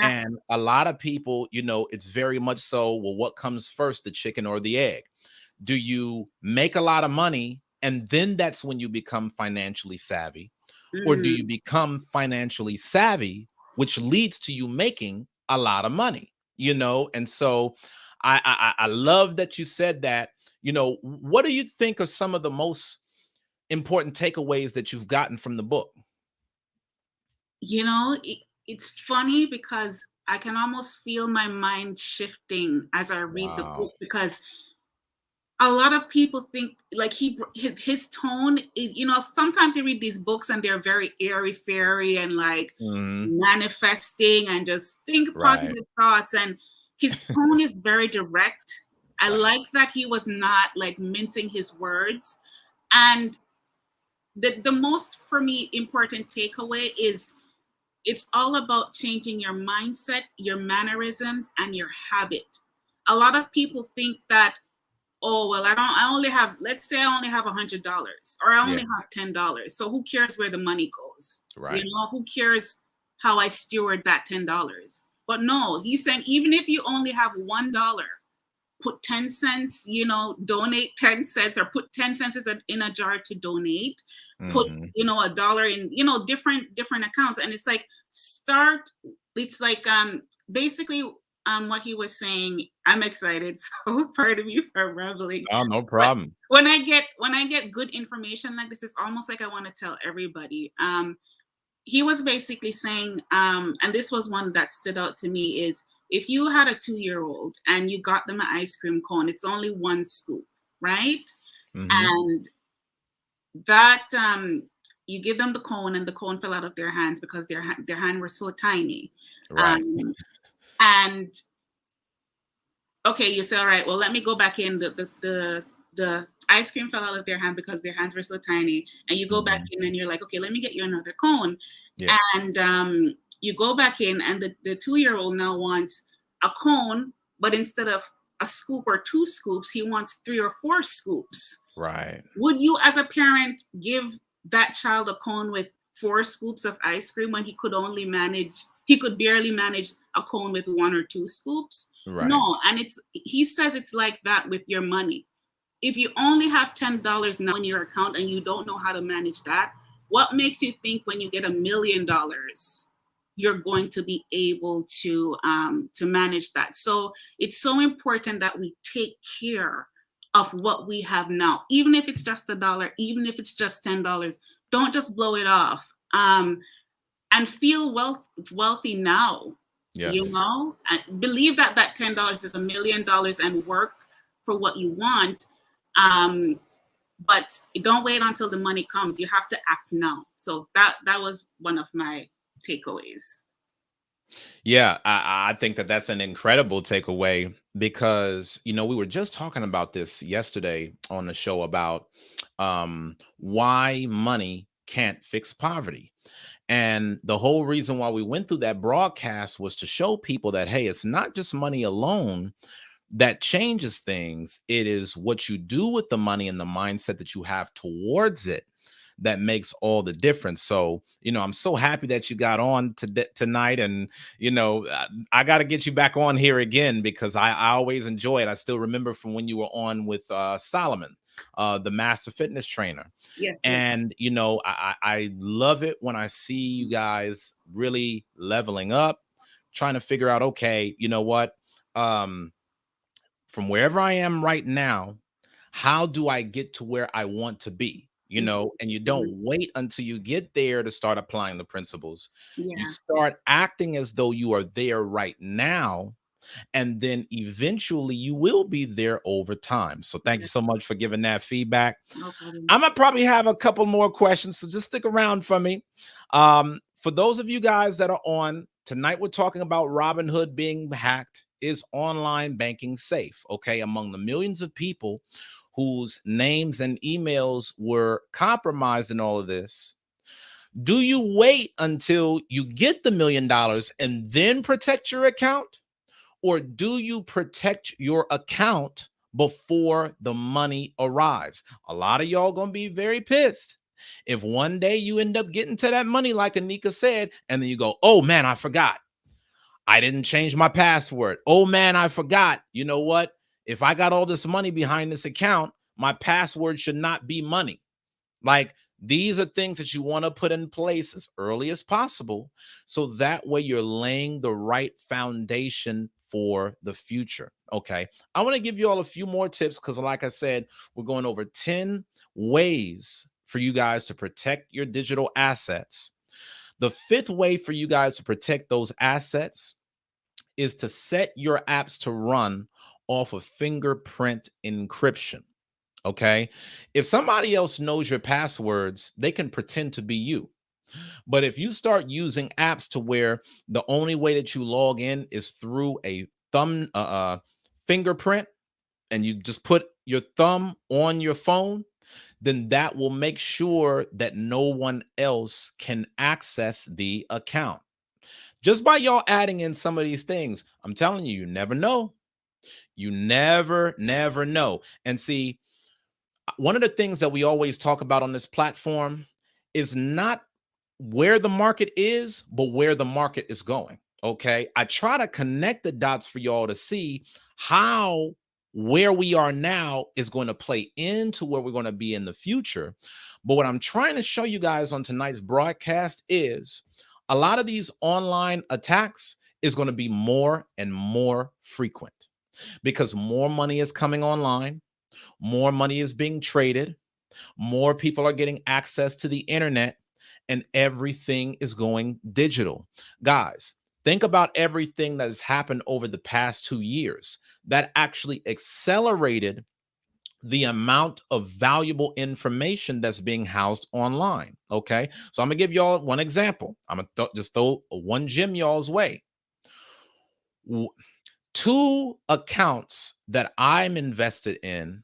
And a lot of people, it's very much so, well, what comes first, the chicken or the egg? Do you make a lot of money and then that's when you become financially savvy? Or do you become financially savvy, which leads to you making a lot of money? And so I love that you said that. What do you think are some of the most important takeaways that you've gotten from the book? It's funny because I can almost feel my mind shifting as I read the book, because a lot of people think like his tone is, sometimes you read these books and they're very airy fairy and like manifesting and just think positive thoughts, and his tone is very direct. I like that he was not like mincing his words. And the most, for me, important takeaway is it's all about changing your mindset, your mannerisms, and your habit. A lot of people think that, oh, well, let's say I only have $100 or I only have $10. So who cares where the money goes? Right. Who cares how I steward that $10? But no, he's saying, even if you only have $1, put 10 cents, donate 10 cents, or put 10 cents in a jar to donate, put, $1 in, different accounts. And it's like, it's like, basically, what he was saying, I'm excited. So pardon me for rambling. Oh, no problem. But when I get good information like this, it's almost like I want to tell everybody. He was basically saying, and this was one that stood out to me, is if you had a 2-year-old and you got them an ice cream cone, it's only one scoop, right? And that you give them the cone and the cone fell out of their hands because their hand were so tiny. Right. And okay, you say, all right, well, let me go back in. The ice cream fell out of their hand because their hands were so tiny. And you go back in and you're like, okay, let me get you another cone. Yeah. And you go back in and the 2-year-old now wants a cone, but instead of a scoop or 2 scoops, he wants 3 or 4 scoops. Right. Would you, as a parent, give that child a cone with 4 scoops of ice cream when he could barely manage a cone with 1 or 2 scoops? Right. No, and he says it's like that with your money. If you only have $10 now in your account and you don't know how to manage that, what makes you think when you get $1 million, you're going to be able to manage that? So it's so important that we take care of what we have now, even if it's just $1, even if it's just $10. Don't just blow it off, and feel wealthy now. Yes. And believe that $10 is $1 million and work for what you want. But don't wait until the money comes. You have to act now. So that was one of my takeaways. Yeah, I think that's an incredible takeaway, because, we were just talking about this yesterday on the show about why money can't fix poverty. And the whole reason why we went through that broadcast was to show people that, hey, it's not just money alone that changes things. It is what you do with the money and the mindset that you have towards it that makes all the difference. So, I'm so happy that you got on tonight. And, I got to get you back on here again, because I always enjoy it. I still remember from when you were on with Solomon. the master fitness trainer. Yes, yes. And, you know, I love it when I see you guys really leveling up, trying to figure out, okay, you know what? Um, from wherever I am right now, how do I get to where I want to be? You know, and you don't Mhm. wait until you get there to start applying the principles. You Yeah. start acting as though you are there right now, and then eventually you will be there over time. So thank you Yeah. so much for giving that feedback. No problem. I'm gonna probably have a couple more questions, so just stick around for me. For those of you guys that are on tonight, we're talking about Robinhood being hacked. Is online banking safe? Okay, among the millions of people whose names and emails were compromised in all of this, do you wait until you get the $1 million and then protect your account? Or do you protect your account before the money arrives? A lot of y'all gonna be very pissed if one day you end up getting to that money, like Anika said, and then you go, oh man, I forgot. I didn't change my password. Oh man, I forgot. You know what? If I got all this money behind this account, my password should not be money. Like, these are things that you want to put in place as early as possible, so that way you're laying the right foundation for the future. Okay. I want to give you all a few more tips because, like I said, we're going over 10 ways for you guys to protect your digital assets. The fifth way for you guys to protect those assets is to set your apps to run off of fingerprint encryption. Okay. If somebody else knows your passwords, they can pretend to be you. But if you start using apps to where the only way that you log in is through a fingerprint, and you just put your thumb on your phone, then that will make sure that no one else can access the account. Just by y'all adding in some of these things, I'm telling you, you never know. You never know. And see, one of the things that we always talk about on this platform is not where the market is, but where the market is going. Okay. I try to connect the dots for y'all to see how where we are now is going to play into where we're going to be in the future. But what I'm trying to show you guys on tonight's broadcast is a lot of these online attacks is going to be more and more frequent because more money is coming online, more money is being traded, more people are getting access to the internet, and everything is going digital. Guys, think about everything that has happened over the past 2 years that actually accelerated the amount of valuable information that's being housed online. Okay. So I'm going to give y'all one example. I'm going to just throw one gem y'all's way. Two accounts that I'm invested in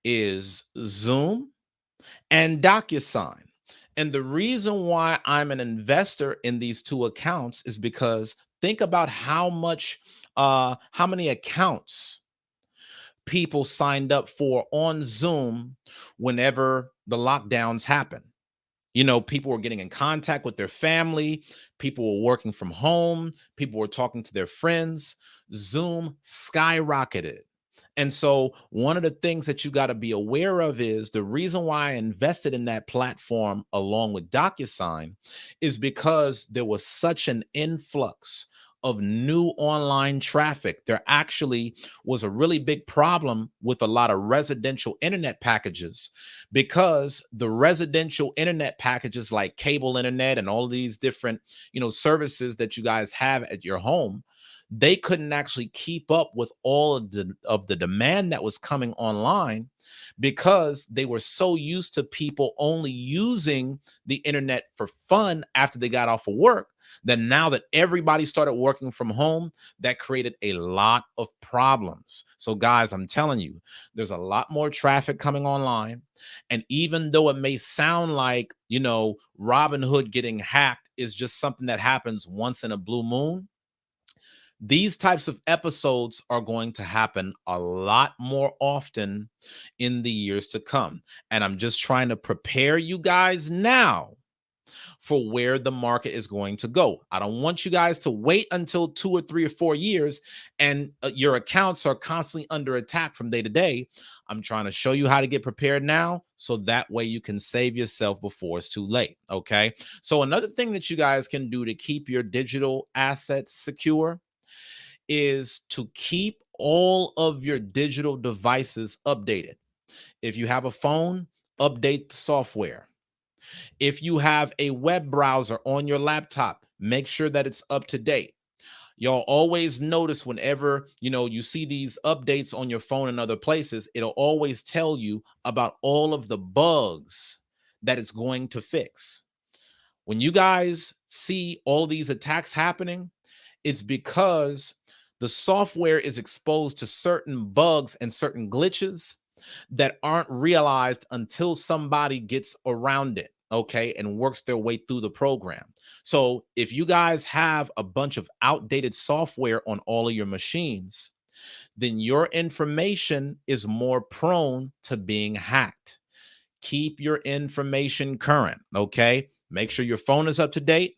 is Zoom and DocuSign. And the reason why I'm an investor in these two accounts is because think about how many accounts people signed up for on Zoom whenever the lockdowns happen. You know, people were getting in contact with their family, people were working from home, people were talking to their friends. Zoom skyrocketed. And so, one of the things that you got to be aware of is the reason why I invested in that platform along with DocuSign is because there was such an influx of new online traffic. There actually was a really big problem with a lot of residential internet packages because the residential internet packages like cable internet and all these different, services that you guys have at your home, they couldn't actually keep up with all of the demand that was coming online because they were so used to people only using the internet for fun after they got off of work. Then now that everybody started working from home, that created a lot of problems. So guys, I'm telling you, there's a lot more traffic coming online. And even though it may sound like, Robinhood getting hacked is just something that happens once in a blue moon, these types of episodes are going to happen a lot more often in the years to come. And I'm just trying to prepare you guys now for where the market is going to go. I don't want you guys to wait until 2 or 3 or 4 years and your accounts are constantly under attack from day to day. I'm trying to show you how to get prepared now so that way you can save yourself before it's too late. Okay. So another thing that you guys can do to keep your digital assets secure is to keep all of your digital devices updated. If you have a phone, update the software. If you have a web browser on your laptop, make sure that it's up to date. Y'all always notice whenever, you see these updates on your phone and other places, it'll always tell you about all of the bugs that it's going to fix. When you guys see all these attacks happening, it's because the software is exposed to certain bugs and certain glitches that aren't realized until somebody gets around it, okay, and works their way through the program. So if you guys have a bunch of outdated software on all of your machines, then your information is more prone to being hacked. Keep your information current, okay? Make sure your phone is up to date.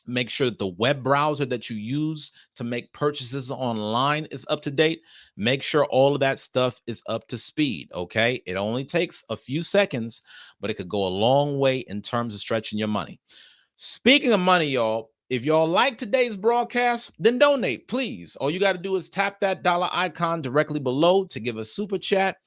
Make sure that the web browser that you use to make purchases online is up to date. Make sure all of that stuff is up to speed, okay? It only takes a few seconds, but it could go a long way in terms of stretching your money. Speaking of money, y'all, if y'all like today's broadcast, then donate, please. All you got to do is tap that dollar icon directly below to give a super chat,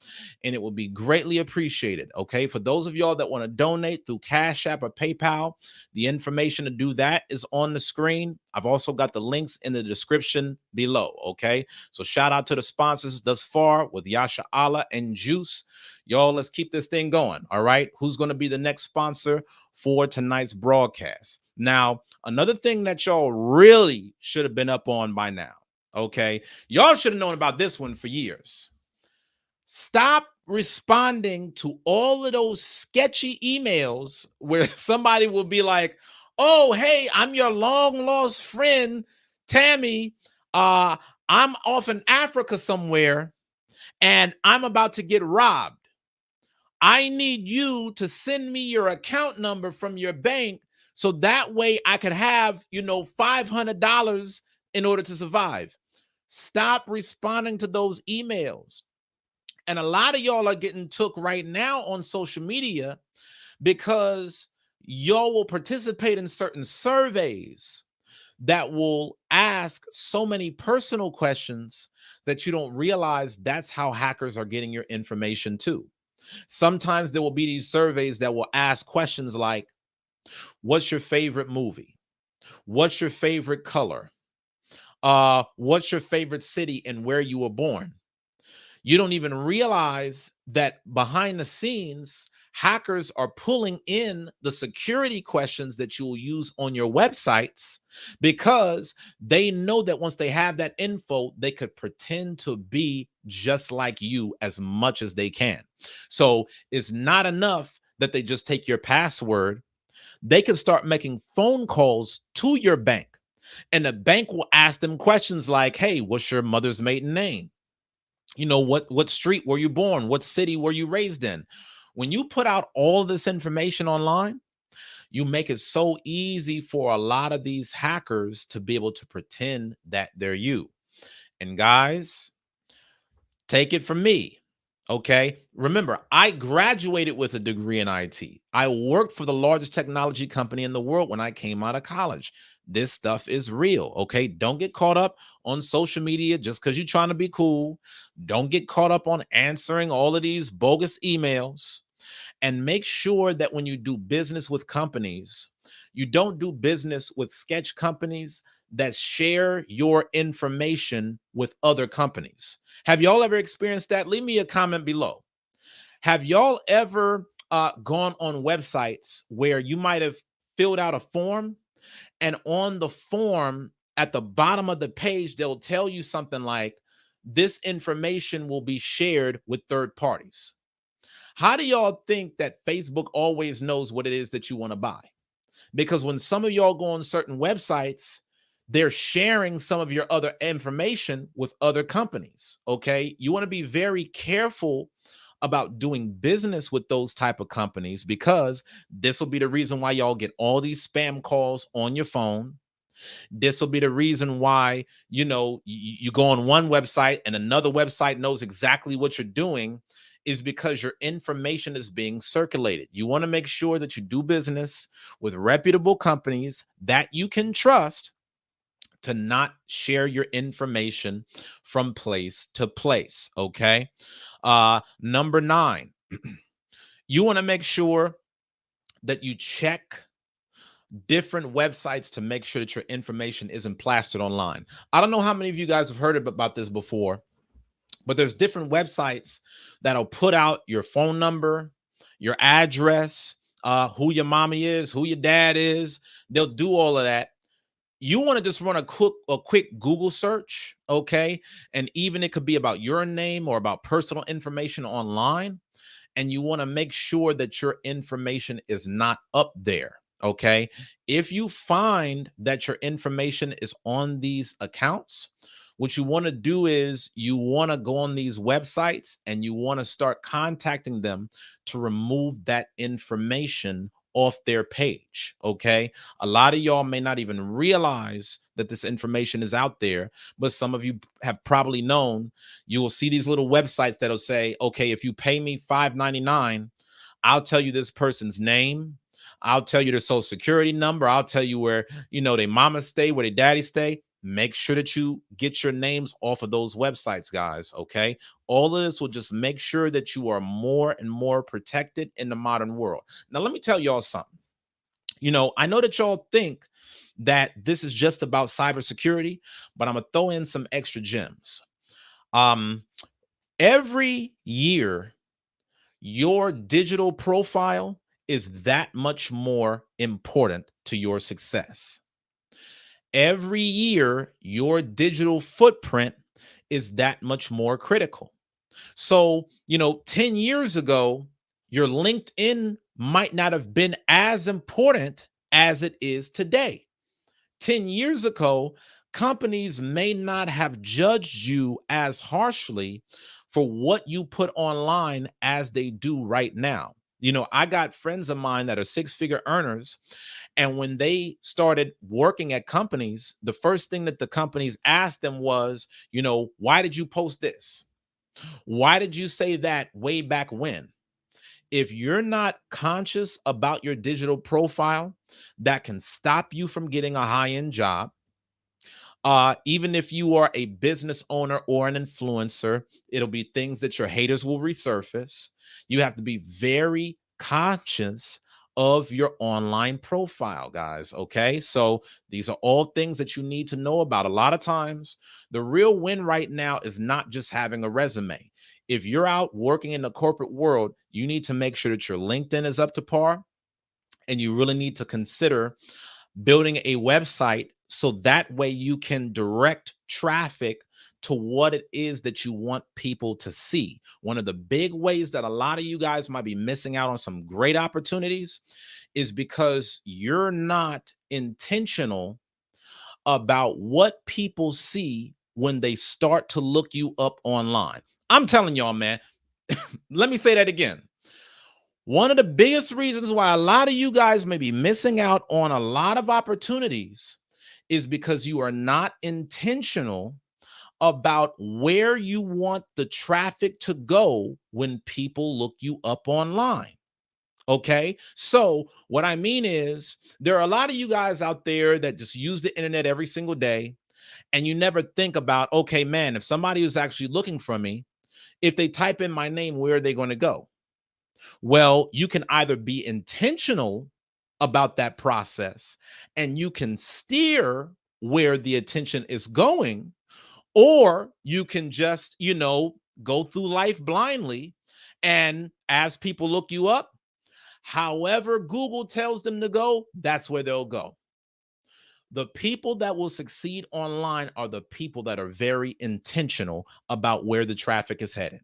and it will be greatly appreciated, okay? For those of y'all that want to donate through Cash App or PayPal, the information to do that is on the screen. I've also got the links in the description below, okay? So shout out to the sponsors thus far with Yasha Allah and Juice. Y'all, let's keep this thing going, all right? Who's going to be the next sponsor for tonight's broadcast? Now, another thing that y'all really should have been up on by now, okay? Y'all should have known about this one for years. Stop responding to all of those sketchy emails where somebody will be like, oh, hey, I'm your long lost friend, Tammy. I'm off in Africa somewhere and I'm about to get robbed. I need you to send me your account number from your bank so that way I could have, $500 in order to survive. Stop responding to those emails. And a lot of y'all are getting took right now on social media because y'all will participate in certain surveys that will ask so many personal questions that you don't realize that's how hackers are getting your information too. Sometimes there will be these surveys that will ask questions like, what's your favorite movie? What's your favorite color? What's your favorite city and where you were born? You don't even realize that behind the scenes, hackers are pulling in the security questions that you will use on your websites because they know that once they have that info, they could pretend to be just like you as much as they can. So it's not enough that they just take your password. They can start making phone calls to your bank, and the bank will ask them questions like, hey, what's your mother's maiden name? What street were you born? What city were you raised in? When you put out all this information online, you make it so easy for a lot of these hackers to be able to pretend that they're you. And guys, take it from me. Okay. Remember, I graduated with a degree in IT. I worked for the largest technology company in the world when I came out of college. This stuff is real. Okay. Don't get caught up on social media just because you're trying to be cool. Don't get caught up on answering all of these bogus emails. And make sure that when you do business with companies, you don't do business with sketch companies that share your information with other companies. Have y'all ever experienced that? Leave me a comment below. Have y'all ever gone on websites where you might have filled out a form, and on the form at the bottom of the page, they'll tell you something like, this information will be shared with third parties? How do y'all think that Facebook always knows what it is that you want to buy? Because when some of y'all go on certain websites, they're sharing some of your other information with other companies. Okay. You want to be very careful about doing business with those type of companies, because this will be the reason why y'all get all these spam calls on your phone. This will be the reason why, you go on one website and another website knows exactly what you're doing, is because your information is being circulated. You want to make sure that you do business with reputable companies that you can trust to not share your information from place to place. Okay. Number 9, you want to make sure that you check different websites to make sure that your information isn't plastered online. I don't know how many of you guys have heard about this before, but there's different websites that'll put out your phone number, your address, who your mommy is, who your dad is. They'll do all of that. You want to just run a quick Google search, okay? And even it could be about your name or about personal information online. And you want to make sure that your information is not up there, okay? If you find that your information is on these accounts, what you want to do is you want to go on these websites and you want to start contacting them to remove that information off their page, okay? A lot of y'all may not even realize that this information is out there, but some of you have probably known. You will see these little websites that'll say, okay, if you pay me $5.99, I'll tell you this person's name, I'll tell you their social security number, I'll tell you where, their mama stay, where their daddy stay. Make sure that you get your names off of those websites, guys, okay? All of this will just make sure that you are more and more protected in the modern world. Now, let me tell y'all something. I know that y'all think that this is just about cybersecurity, but I'm going to throw in some extra gems. Every year, your digital profile is that much more important to your success. Every year, your digital footprint is that much more critical. So, 10 years ago, your LinkedIn might not have been as important as it is today. 10 years ago, companies may not have judged you as harshly for what you put online as they do right now. I got friends of mine that are 6-figure earners. And when they started working at companies, the first thing that the companies asked them was, why did you post this? Why did you say that way back when? If you're not conscious about your digital profile, that can stop you from getting a high-end job. Even if you are a business owner or an influencer, it'll be things that your haters will resurface. You have to be very conscious of your online profile, guys. Okay. So these are all things that you need to know about. A lot of times, the real win right now is not just having a resume. If you're out working in the corporate world, you need to make sure that your LinkedIn is up to par, and you really need to consider building a website so that way you can direct traffic to what it is that you want people to see. One of the big ways that a lot of you guys might be missing out on some great opportunities is because you're not intentional about what people see when they start to look you up online. I'm telling y'all, man, let me say that again. One of the biggest reasons why a lot of you guys may be missing out on a lot of opportunities is because you are not intentional about where you want the traffic to go when people look you up online. Okay. So what I mean is there are a lot of you guys out there that just use the internet every single day, and you never think about, okay, man, if somebody is actually looking for me, if they type in my name, where are they going to go? Well, you can either be intentional about that process and you can steer where the attention is going, or you can just, go through life blindly. And as people look you up, however Google tells them to go, that's where they'll go. The people that will succeed online are the people that are very intentional about where the traffic is headed.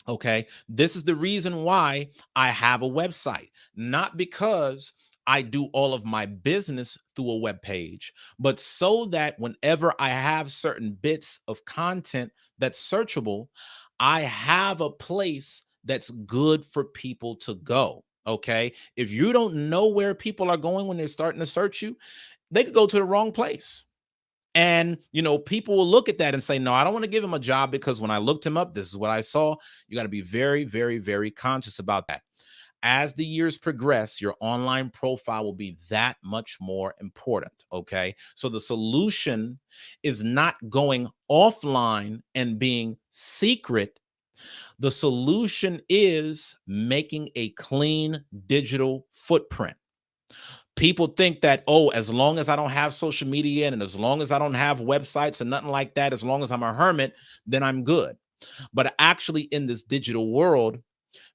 Okay. This is the reason why I have a website, not because I do all of my business through a web page, but so that whenever I have certain bits of content that's searchable, I have a place that's good for people to go. Okay. If you don't know where people are going when they're starting to search you, they could go to the wrong place. And, people will look at that and say, no, I don't want to give him a job because when I looked him up, this is what I saw. You got to be very, very, very conscious about that. As the years progress, your online profile will be that much more important. Okay. So the solution is not going offline and being secret. The solution is making a clean digital footprint. People think that, oh, as long as I don't have social media and as long as I don't have websites and nothing like that, as long as I'm a hermit, then I'm good. But actually, in this digital world,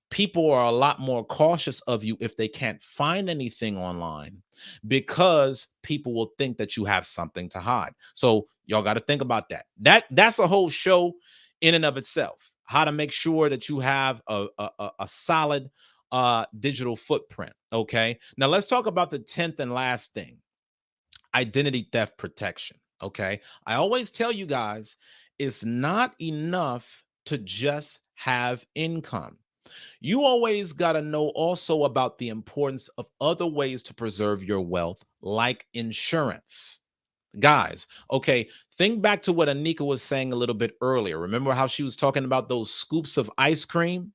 people are a lot more cautious of you if they can't find anything online, because people will think that you have something to hide. So y'all got to think about that. That's a whole show in and of itself. How to make sure that you have a solid digital footprint. Okay. Now let's talk about the 10th and last thing: identity theft protection. Okay. I always tell you guys, it's not enough to just have income. You always got to know also about the importance of other ways to preserve your wealth, like insurance. Guys, okay, think back to what Anika was saying a little bit earlier. Remember how she was talking about those scoops of ice cream?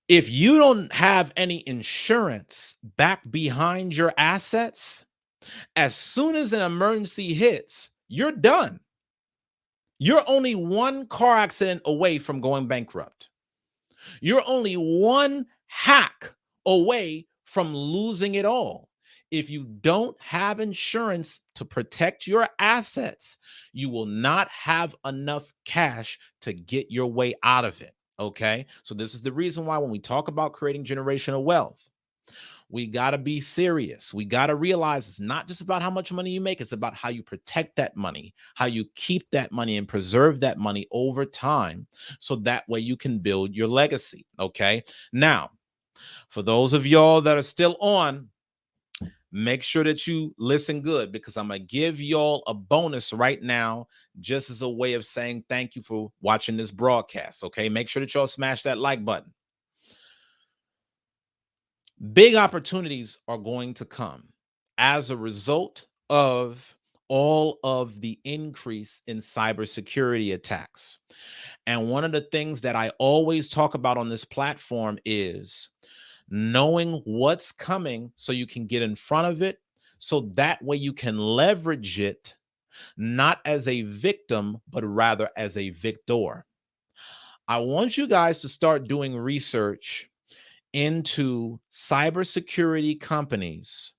If you don't have any insurance back behind your assets, as soon as an emergency hits, you're done. You're only one car accident away from going bankrupt. You're only one hack away from losing it all. If you don't have insurance to protect your assets, you will not have enough cash to get your way out of it. Okay. So this is the reason why when we talk about creating generational wealth, we got to be serious. We got to realize it's not just about how much money you make. It's about how you protect that money, how you keep that money and preserve that money over time. So that way you can build your legacy. Okay. Now, for those of y'all that are still on, make sure that you listen good, because I'm going to give y'all a bonus right now, just as a way of saying thank you for watching this broadcast. Okay. Make sure that y'all smash that like button. Big opportunities are going to come as a result of all of the increase in cybersecurity attacks. And one of the things that I always talk about on this platform is knowing what's coming so you can get in front of it, so that way you can leverage it, not as a victim, but rather as a victor. I want you guys to start doing research into cybersecurity companies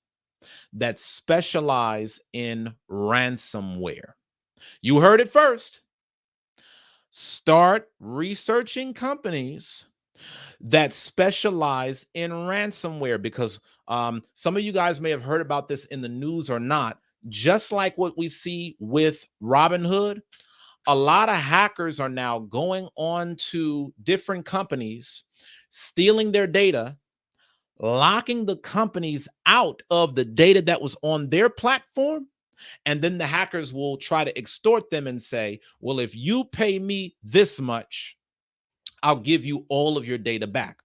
that specialize in ransomware. You heard it first. Start researching companies that specialize in ransomware, because some of you guys may have heard about this in the news or not. Just like what we see with Robinhood, a lot of hackers are now going on to different companies, stealing their data, locking the companies out of the data that was on their platform. And then the hackers will try to extort them and say, well, if you pay me this much, I'll give you all of your data back.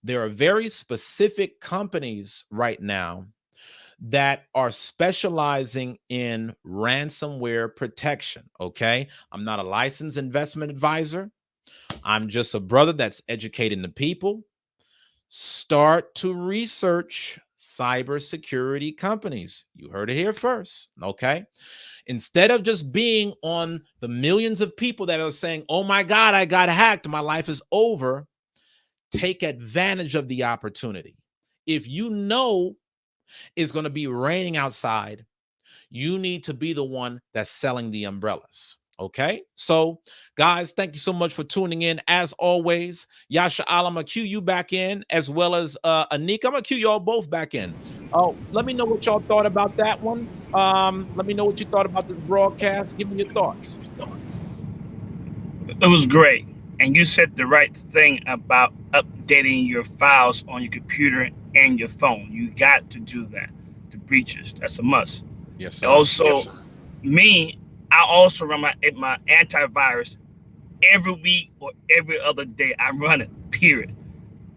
There are very specific companies right now that are specializing in ransomware protection. Okay. I'm not a licensed investment advisor. I'm just a brother that's educating the people. Start to research cybersecurity companies. You heard it here first. Okay. Instead of just being on the millions of people that are saying, oh my God, I got hacked, my life is over, take advantage of the opportunity. If you know it's going to be raining outside, you need to be the one that's selling the umbrellas. Okay. So guys, thank you so much for tuning in. As always, Yasha Al, I'm gonna cue you back in, as well as Anika. I'm gonna cue y'all both back in. Oh, let me know what y'all thought about that one. Let me know what you thought about this broadcast. Give me your thoughts. It was great. And you said the right thing about updating your files on your computer and your phone. You got to do that. The breaches, that's a must. Yes, sir. Also, yes, sir. I also run my antivirus every week or every other day. I run it, period.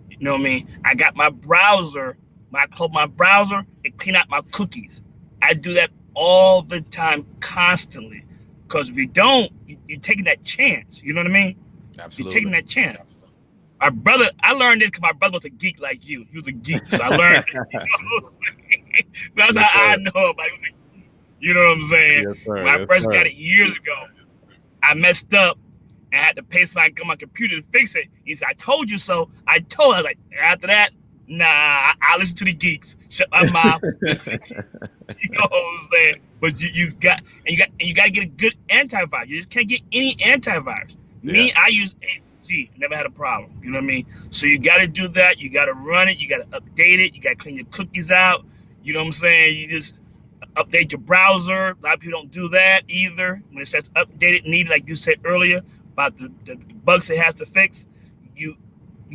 You know what I mean? I got my browser, I close my browser and clean out my cookies. I do that all the time, constantly. Because if you don't, you're taking that chance. You know what I mean? Absolutely. You're taking that chance. My brother, I learned this because my brother was a geek like you. He was a geek, so I learned it. You know? That's how I know about it. You know what I'm saying? Yes, sir. When I first got it years ago, I messed up and I had to pay somebody to come on my computer to fix it. He said, I told you so. I was like, after that, nah, I listen to the geeks. Shut my mouth. You know what I'm saying? But you got to get a good antivirus. You just can't get any antivirus. Me, I use AG. Never had a problem. You know what I mean? So you got to do that. You got to run it. You got to update it. You got to clean your cookies out. You know what I'm saying? You just update your browser. A lot of people don't do that either. When it says updated, needed, like you said earlier about the bugs it has to fix, you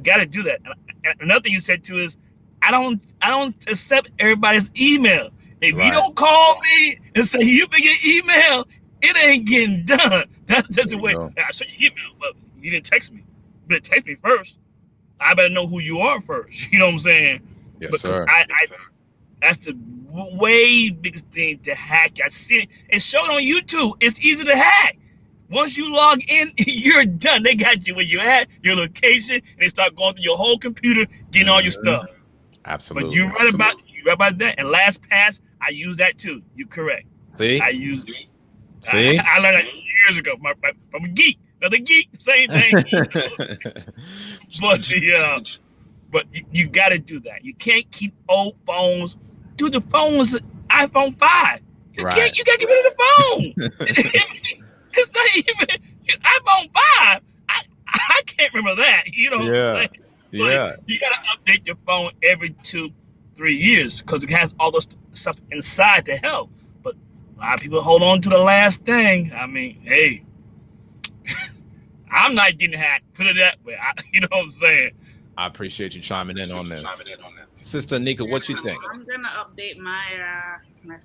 got to do that. And another thing you said too is I don't accept everybody's email. If you don't call me and say you been your email, it ain't getting done. That's just the way. I sent you email, but you didn't text me. You better text me first. I better know who you are first. You know what I'm saying? Yes, sir. That's the way biggest thing to hack. I see it. It's shown on YouTube. It's easy to hack. Once you log in, you're done. They got you where you at, your location, and they start going through your whole computer, getting all your stuff. Absolutely. But you're right about that. And LastPass, I use that too. You're correct. See? I use it. See? I learned that years ago from a geek. Another geek, same thing. But you got to do that. You can't keep old phones. Dude, the phone was iPhone 5. You got to get rid of the phone. It's not even iPhone 5. I can't remember that. You know what I'm saying? But you got to update your phone every 2-3 years because it has all this stuff inside to help. But a lot of people hold on to the last thing. I mean, hey, I'm not getting hacked. Put it that way. You know what I'm saying? I appreciate you chiming in on this. Sister Nika, what you think? I'm going to update my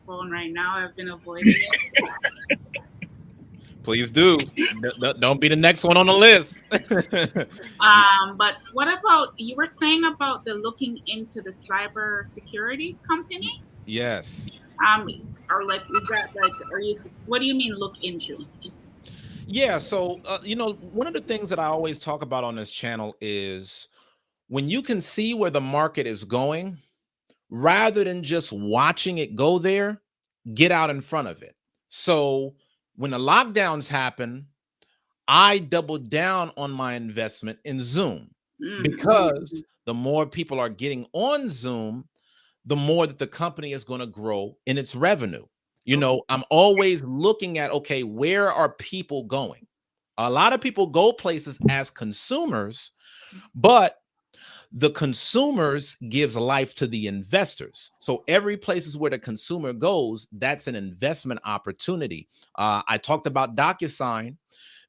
phone right now. I've been avoiding it. Please do. Don't be the next one on the list. But what about, you were saying about the looking into the cyber security company? Yes. Or like, is that like, what do you mean look into? Yeah. So, one of the things that I always talk about on this channel is when you can see where the market is going, rather than just watching it go there, get out in front of it. So when the lockdowns happen, I doubled down on my investment in Zoom because the more people are getting on Zoom, the more that the company is going to grow in its revenue. I'm always looking at, okay, where are people going? A lot of people go places as consumers, but the consumers gives life to the investors. So every place where the consumer goes, that's an investment opportunity. I talked about DocuSign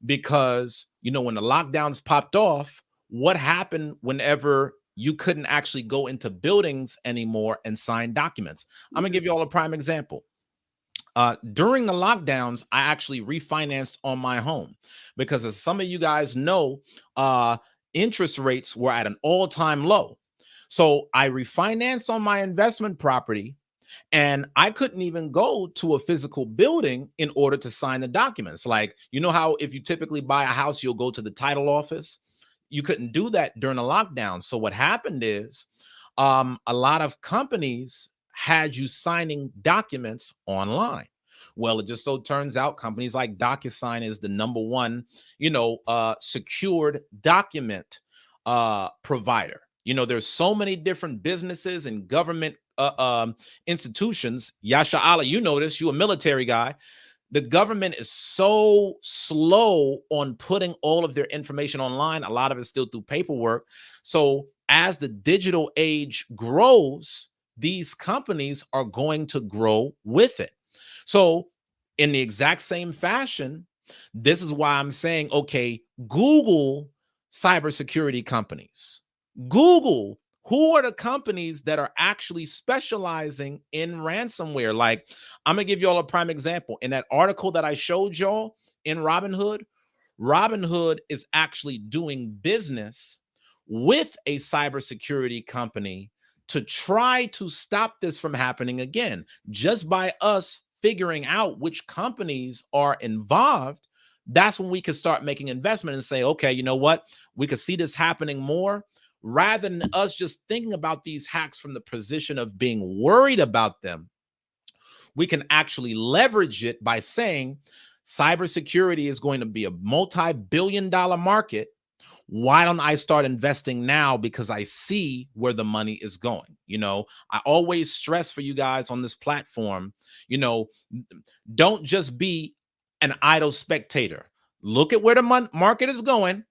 because, when the lockdowns popped off, what happened whenever you couldn't actually go into buildings anymore and sign documents? I'm going to give you all a prime example. During the lockdowns, I actually refinanced on my home because, as some of you guys know, interest rates were at an all-time low. So I refinanced on my investment property, and I couldn't even go to a physical building in order to sign the documents. Like, how if you typically buy a house, you'll go to the title office. You couldn't do that during the lockdown. So what happened is a lot of companies had you signing documents online. Well, it just so turns out companies like DocuSign is the number one, secured document provider. There's so many different businesses and government institutions. Yasha Allah, you know this, you a military guy. The government is so slow on putting all of their information online. A lot of it's still through paperwork. So as the digital age grows, these companies are going to grow with it. So in the exact same fashion, this is why I'm saying, okay, Google cybersecurity companies. Google, who are the companies that are actually specializing in ransomware? Like, I'm going to give you all a prime example. In that article that I showed y'all in Robinhood, Robinhood is actually doing business with a cybersecurity company to try to stop this from happening again. Just by us figuring out which companies are involved, that's when we can start making investment and say, okay, you know what? We could see this happening more, rather than us just thinking about these hacks from the position of being worried about them. We can actually leverage it by saying cybersecurity is going to be a multi-billion-dollar market. Why don't I start investing now? Because I see where the money is going. I always stress for you guys on this platform, don't just be an idle spectator. Look at where the market is going,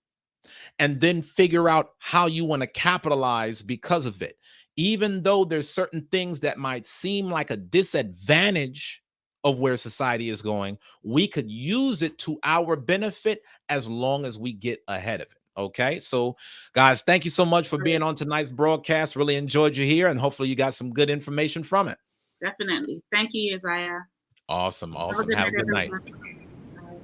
and then figure out how you want to capitalize because of it. Even though there's certain things that might seem like a disadvantage of where society is going, we could use it to our benefit as long as we get ahead of it. Okay, so guys, thank you so much for being on tonight's broadcast. Really enjoyed you here, and hopefully you got some good information from it. Definitely. Thank you, Isaiah. Awesome. Have a good night. Everyone.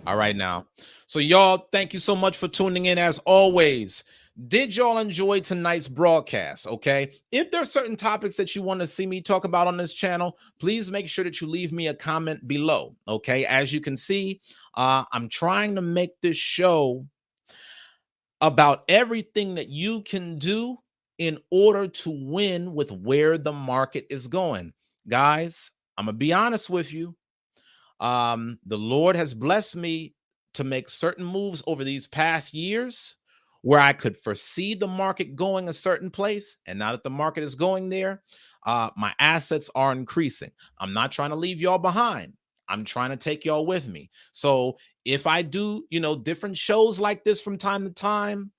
All right now. So y'all, thank you so much for tuning in as always. Did y'all enjoy tonight's broadcast? Okay. If there are certain topics that you want to see me talk about on this channel, please make sure that you leave me a comment below. Okay. As you can see, I'm trying to make this show about everything that you can do in order to win with where the market is going. Guys, I'm going to be honest with you. The Lord has blessed me to make certain moves over these past years where I could foresee the market going a certain place. And now that the market is going there, my assets are increasing. I'm not trying to leave y'all behind. I'm trying to take y'all with me. So if I do, different shows like this from time to time,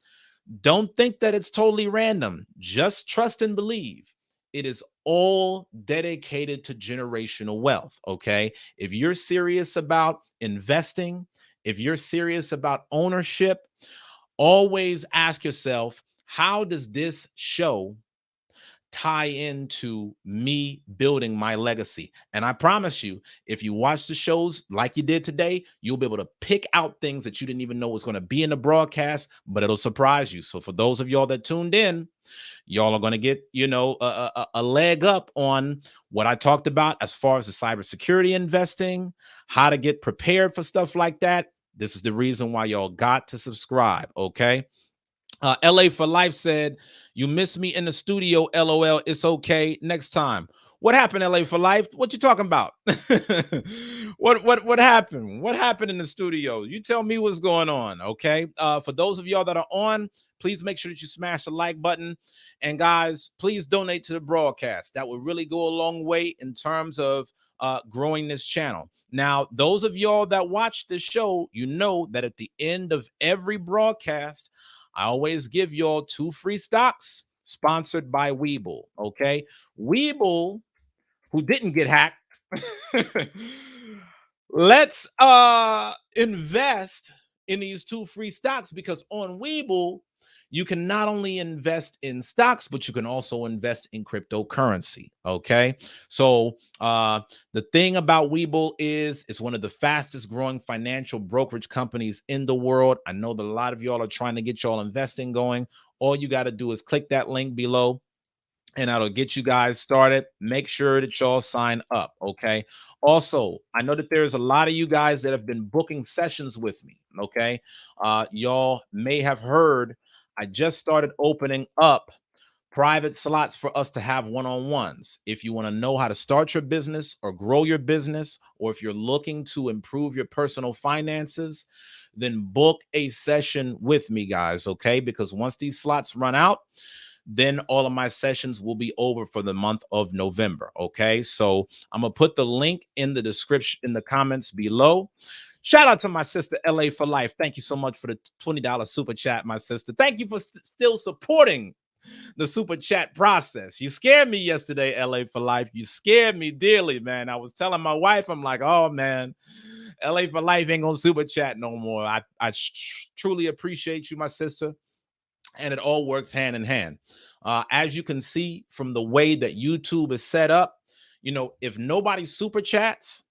don't think that it's totally random. Just trust and believe. It is all dedicated to generational wealth, okay? If you're serious about investing, if you're serious about ownership, always ask yourself, how does this show tie into me building my legacy? And I promise you, if you watch the shows like you did today, you'll be able to pick out things that you didn't even know was going to be in the broadcast, but it'll surprise you. So for those of y'all that tuned in, y'all are going to get, a leg up on what I talked about as far as the cybersecurity investing, how to get prepared for stuff like that. This is the reason why y'all got to subscribe, okay? LA for Life said, you missed me in the studio, LOL. It's okay. Next time. What happened, LA for Life? What you talking about? What happened? What happened in the studio? You tell me what's going on, okay? For those of y'all that are on, please make sure that you smash the like button. And guys, please donate to the broadcast. That would really go a long way in terms of growing this channel. Now, those of y'all that watch this show, you know that at the end of every broadcast, I always give y'all 2 free stocks sponsored by Webull, okay? Webull, who didn't get hacked, let's invest in these 2 free stocks, because on Webull, you can not only invest in stocks, but you can also invest in cryptocurrency, okay? So the thing about Webull is it's one of the fastest growing financial brokerage companies in the world. I know that a lot of y'all are trying to get y'all investing going. All you got to do is click that link below, and that'll get you guys started. Make sure that y'all sign up, okay? Also, I know that there's a lot of you guys that have been booking sessions with me, okay? Y'all may have heard I just started opening up private slots for us to have one-on-ones. If you want to know how to start your business or grow your business, or if you're looking to improve your personal finances, then book a session with me, guys, okay? Because once these slots run out, then all of my sessions will be over for the month of November, okay? So I'm going to put the link in the description, in the comments below. Shout out to my sister, LA for Life. Thank you so much for the $20 super chat, my sister. Thank you for still supporting the super chat process. You scared me yesterday, LA for Life. You scared me dearly, man. I was telling my wife, I'm like, oh, man, LA for Life ain't gonna super chat no more. I truly appreciate you, my sister. And it all works hand in hand. As you can see from the way that YouTube is set up, if nobody super chats,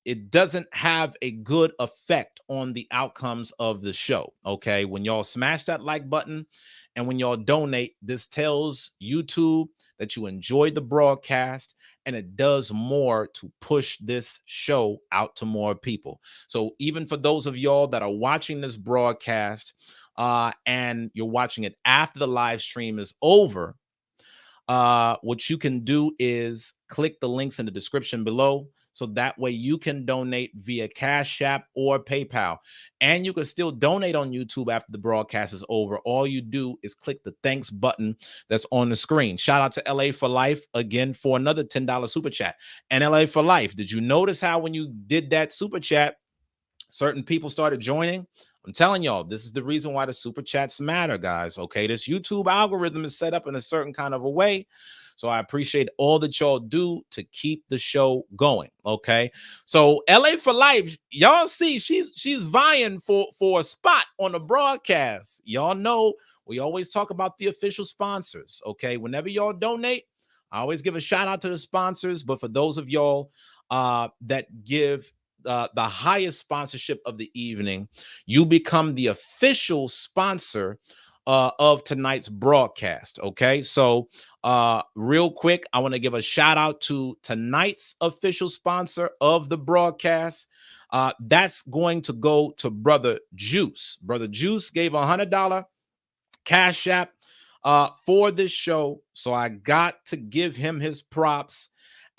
it doesn't have a good effect on the outcomes of the show. Okay, when y'all smash that like button and when y'all donate, this tells YouTube that you enjoyed the broadcast, and it does more to push this show out to more people. So even for those of y'all that are watching this broadcast and you're watching it after the live stream is over, what you can do is click the links in the description below. So that way you can donate via Cash App or PayPal. And you can still donate on YouTube after the broadcast is over. All you do is click the thanks button that's on the screen. Shout out to LA for Life again for another $10 super chat. And LA for Life, did you notice how when you did that super chat, certain people started joining? I'm telling y'all, this is the reason why the super chats matter, guys. Okay, this YouTube algorithm is set up in a certain kind of a way. So I appreciate all that y'all do to keep the show going. Okay, so LA for Life, y'all see she's vying for a spot on the broadcast. Y'all know we always talk about the official sponsors. Okay, whenever y'all donate, I always give a shout out to the sponsors. But for those of y'all that give the highest sponsorship of the evening, you become the official sponsor of tonight's broadcast. Okay, so real quick, I want to give a shout out to tonight's official sponsor of the broadcast. That's going to go to Brother Juice. Brother Juice gave $100 Cash App for this show, so I got to give him his props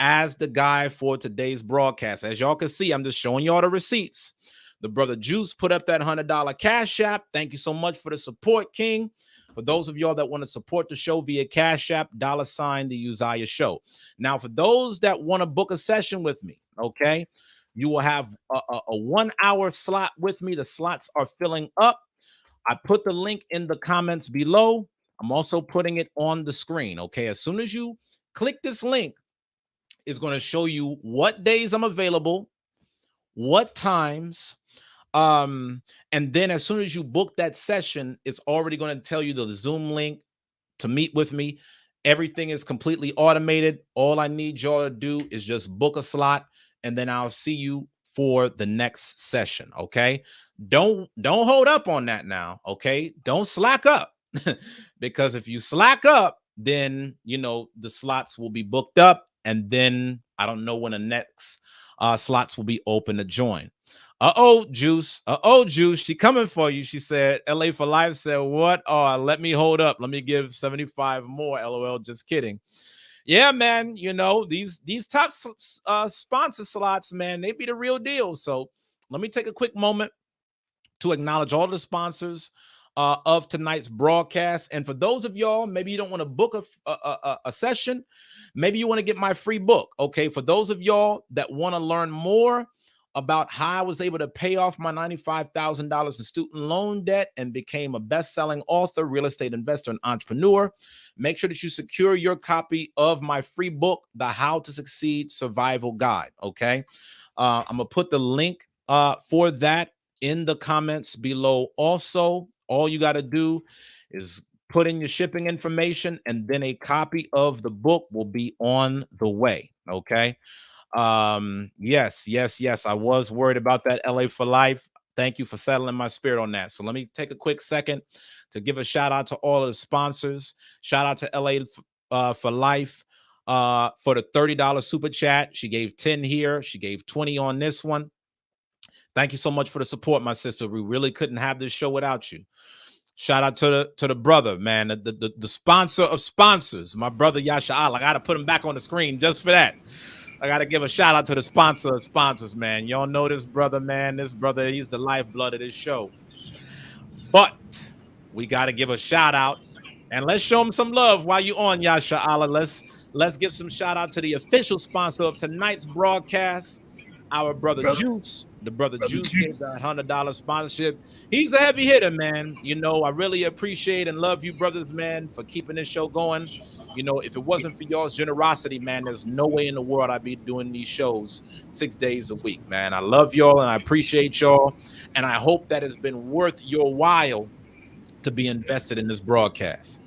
as the guy for today's broadcast. As y'all can see, I'm just showing y'all the receipts. The Brother Juice put up that $100 Cash App. Thank you so much for the support, King. For those of y'all that want to support the show via Cash App, $ the Uzziah Show. Now, for those that want to book a session with me, okay, you will have a 1 hour slot with me. The slots are filling up. I put the link in the comments below. I'm also putting it on the screen. Okay, as soon as you click this link, it's going to show you what days I'm available, what times, and then as soon as you book that session, it's already going to tell you the Zoom link to meet with me. Everything is completely automated. All I need y'all to do is just book a slot, and then I'll see you for the next session. Okay, don't hold up on that now. Okay, don't slack up because if you slack up, then you know the slots will be booked up, and then I don't know when the next slots will be open to join. Juice. Juice. She coming for you. She said, LA for Life said, what? Oh, let me hold up. Let me give 75 more. LOL. Just kidding. Yeah, man. You know, these top sponsor slots, man, they be the real deal. So let me take a quick moment to acknowledge all the sponsors of tonight's broadcast. And for those of y'all, maybe you don't want to book a session. Maybe you want to get my free book. Okay. For those of y'all that want to learn more about how I was able to pay off my $95,000 in student loan debt and became a best-selling author, real estate investor, and entrepreneur, make sure that you secure your copy of my free book, The How to Succeed Survival Guide. Okay. I'm going to put the link for that in the comments below. Also, all you got to do is put in your shipping information, and then a copy of the book will be on the way. Okay. Yes, I was worried about that. LA for Life, thank you for settling my spirit on that. So let me take a quick second to give a shout out to all of the sponsors. Shout out to LA for Life for the $30 super chat. She gave 10 here, she gave 20 on this one. Thank you so much for the support, my sister. We really couldn't have this show without you. Shout out to the brother, man, the sponsor of sponsors, my brother Yasha Al. I gotta put him back on the screen just for that. I got to give a shout out to the sponsor of sponsors, man. Y'all know this brother, man. This brother, he's the lifeblood of this show. But we got to give a shout out, and let's show him some love while you on, Yasha Allah. Let's give some shout out to the official sponsor of tonight's broadcast, our brother Juice. The brother Juice gave that $100 sponsorship. He's a heavy hitter, man. You know, I really appreciate and love you, brothers, man, for keeping this show going. You know, if it wasn't for y'all's generosity, man, there's no way in the world I'd be doing these shows 6 days a week, man. I love y'all and I appreciate y'all. And I hope that has been worth your while to be invested in this broadcast.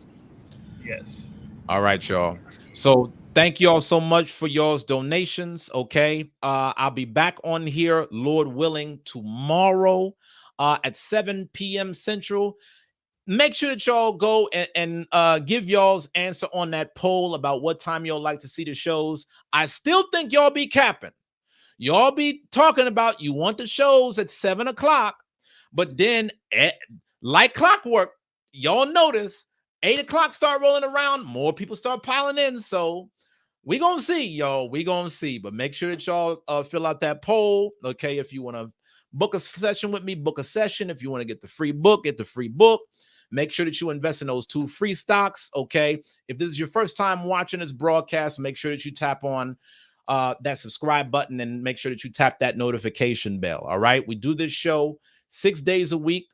Yes. All right, y'all. So Thank you all so much for y'all's donations. Okay. I'll be back on here, Lord willing, tomorrow at 7 p.m. Central. Make sure that y'all go and give y'all's answer on that poll about what time y'all like to see the shows. I still think y'all be capping. Y'all be talking about you want the shows at 7 o'clock, but then like clockwork, y'all notice 8 o'clock start rolling around, more people start piling in. So we gonna see, y'all. We gonna see. But make sure that y'all fill out that poll. Okay, if you want to book a session with me, book a session. If you want to get the free book, get the free book. Make sure that you invest in those 2 free stocks. Okay. If this is your first time watching this broadcast, make sure that you tap on that subscribe button and make sure that you tap that notification bell. All right. We do this show 6 days a week,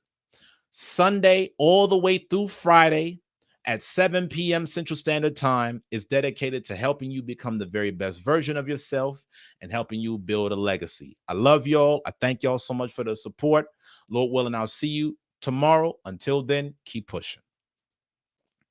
Sunday all the way through Friday at 7 p.m. Central Standard Time. Is dedicated to helping you become the very best version of yourself and helping you build a legacy. I love y'all. I thank y'all so much for the support. Lord willing, I'll see you tomorrow. Until then, keep pushing.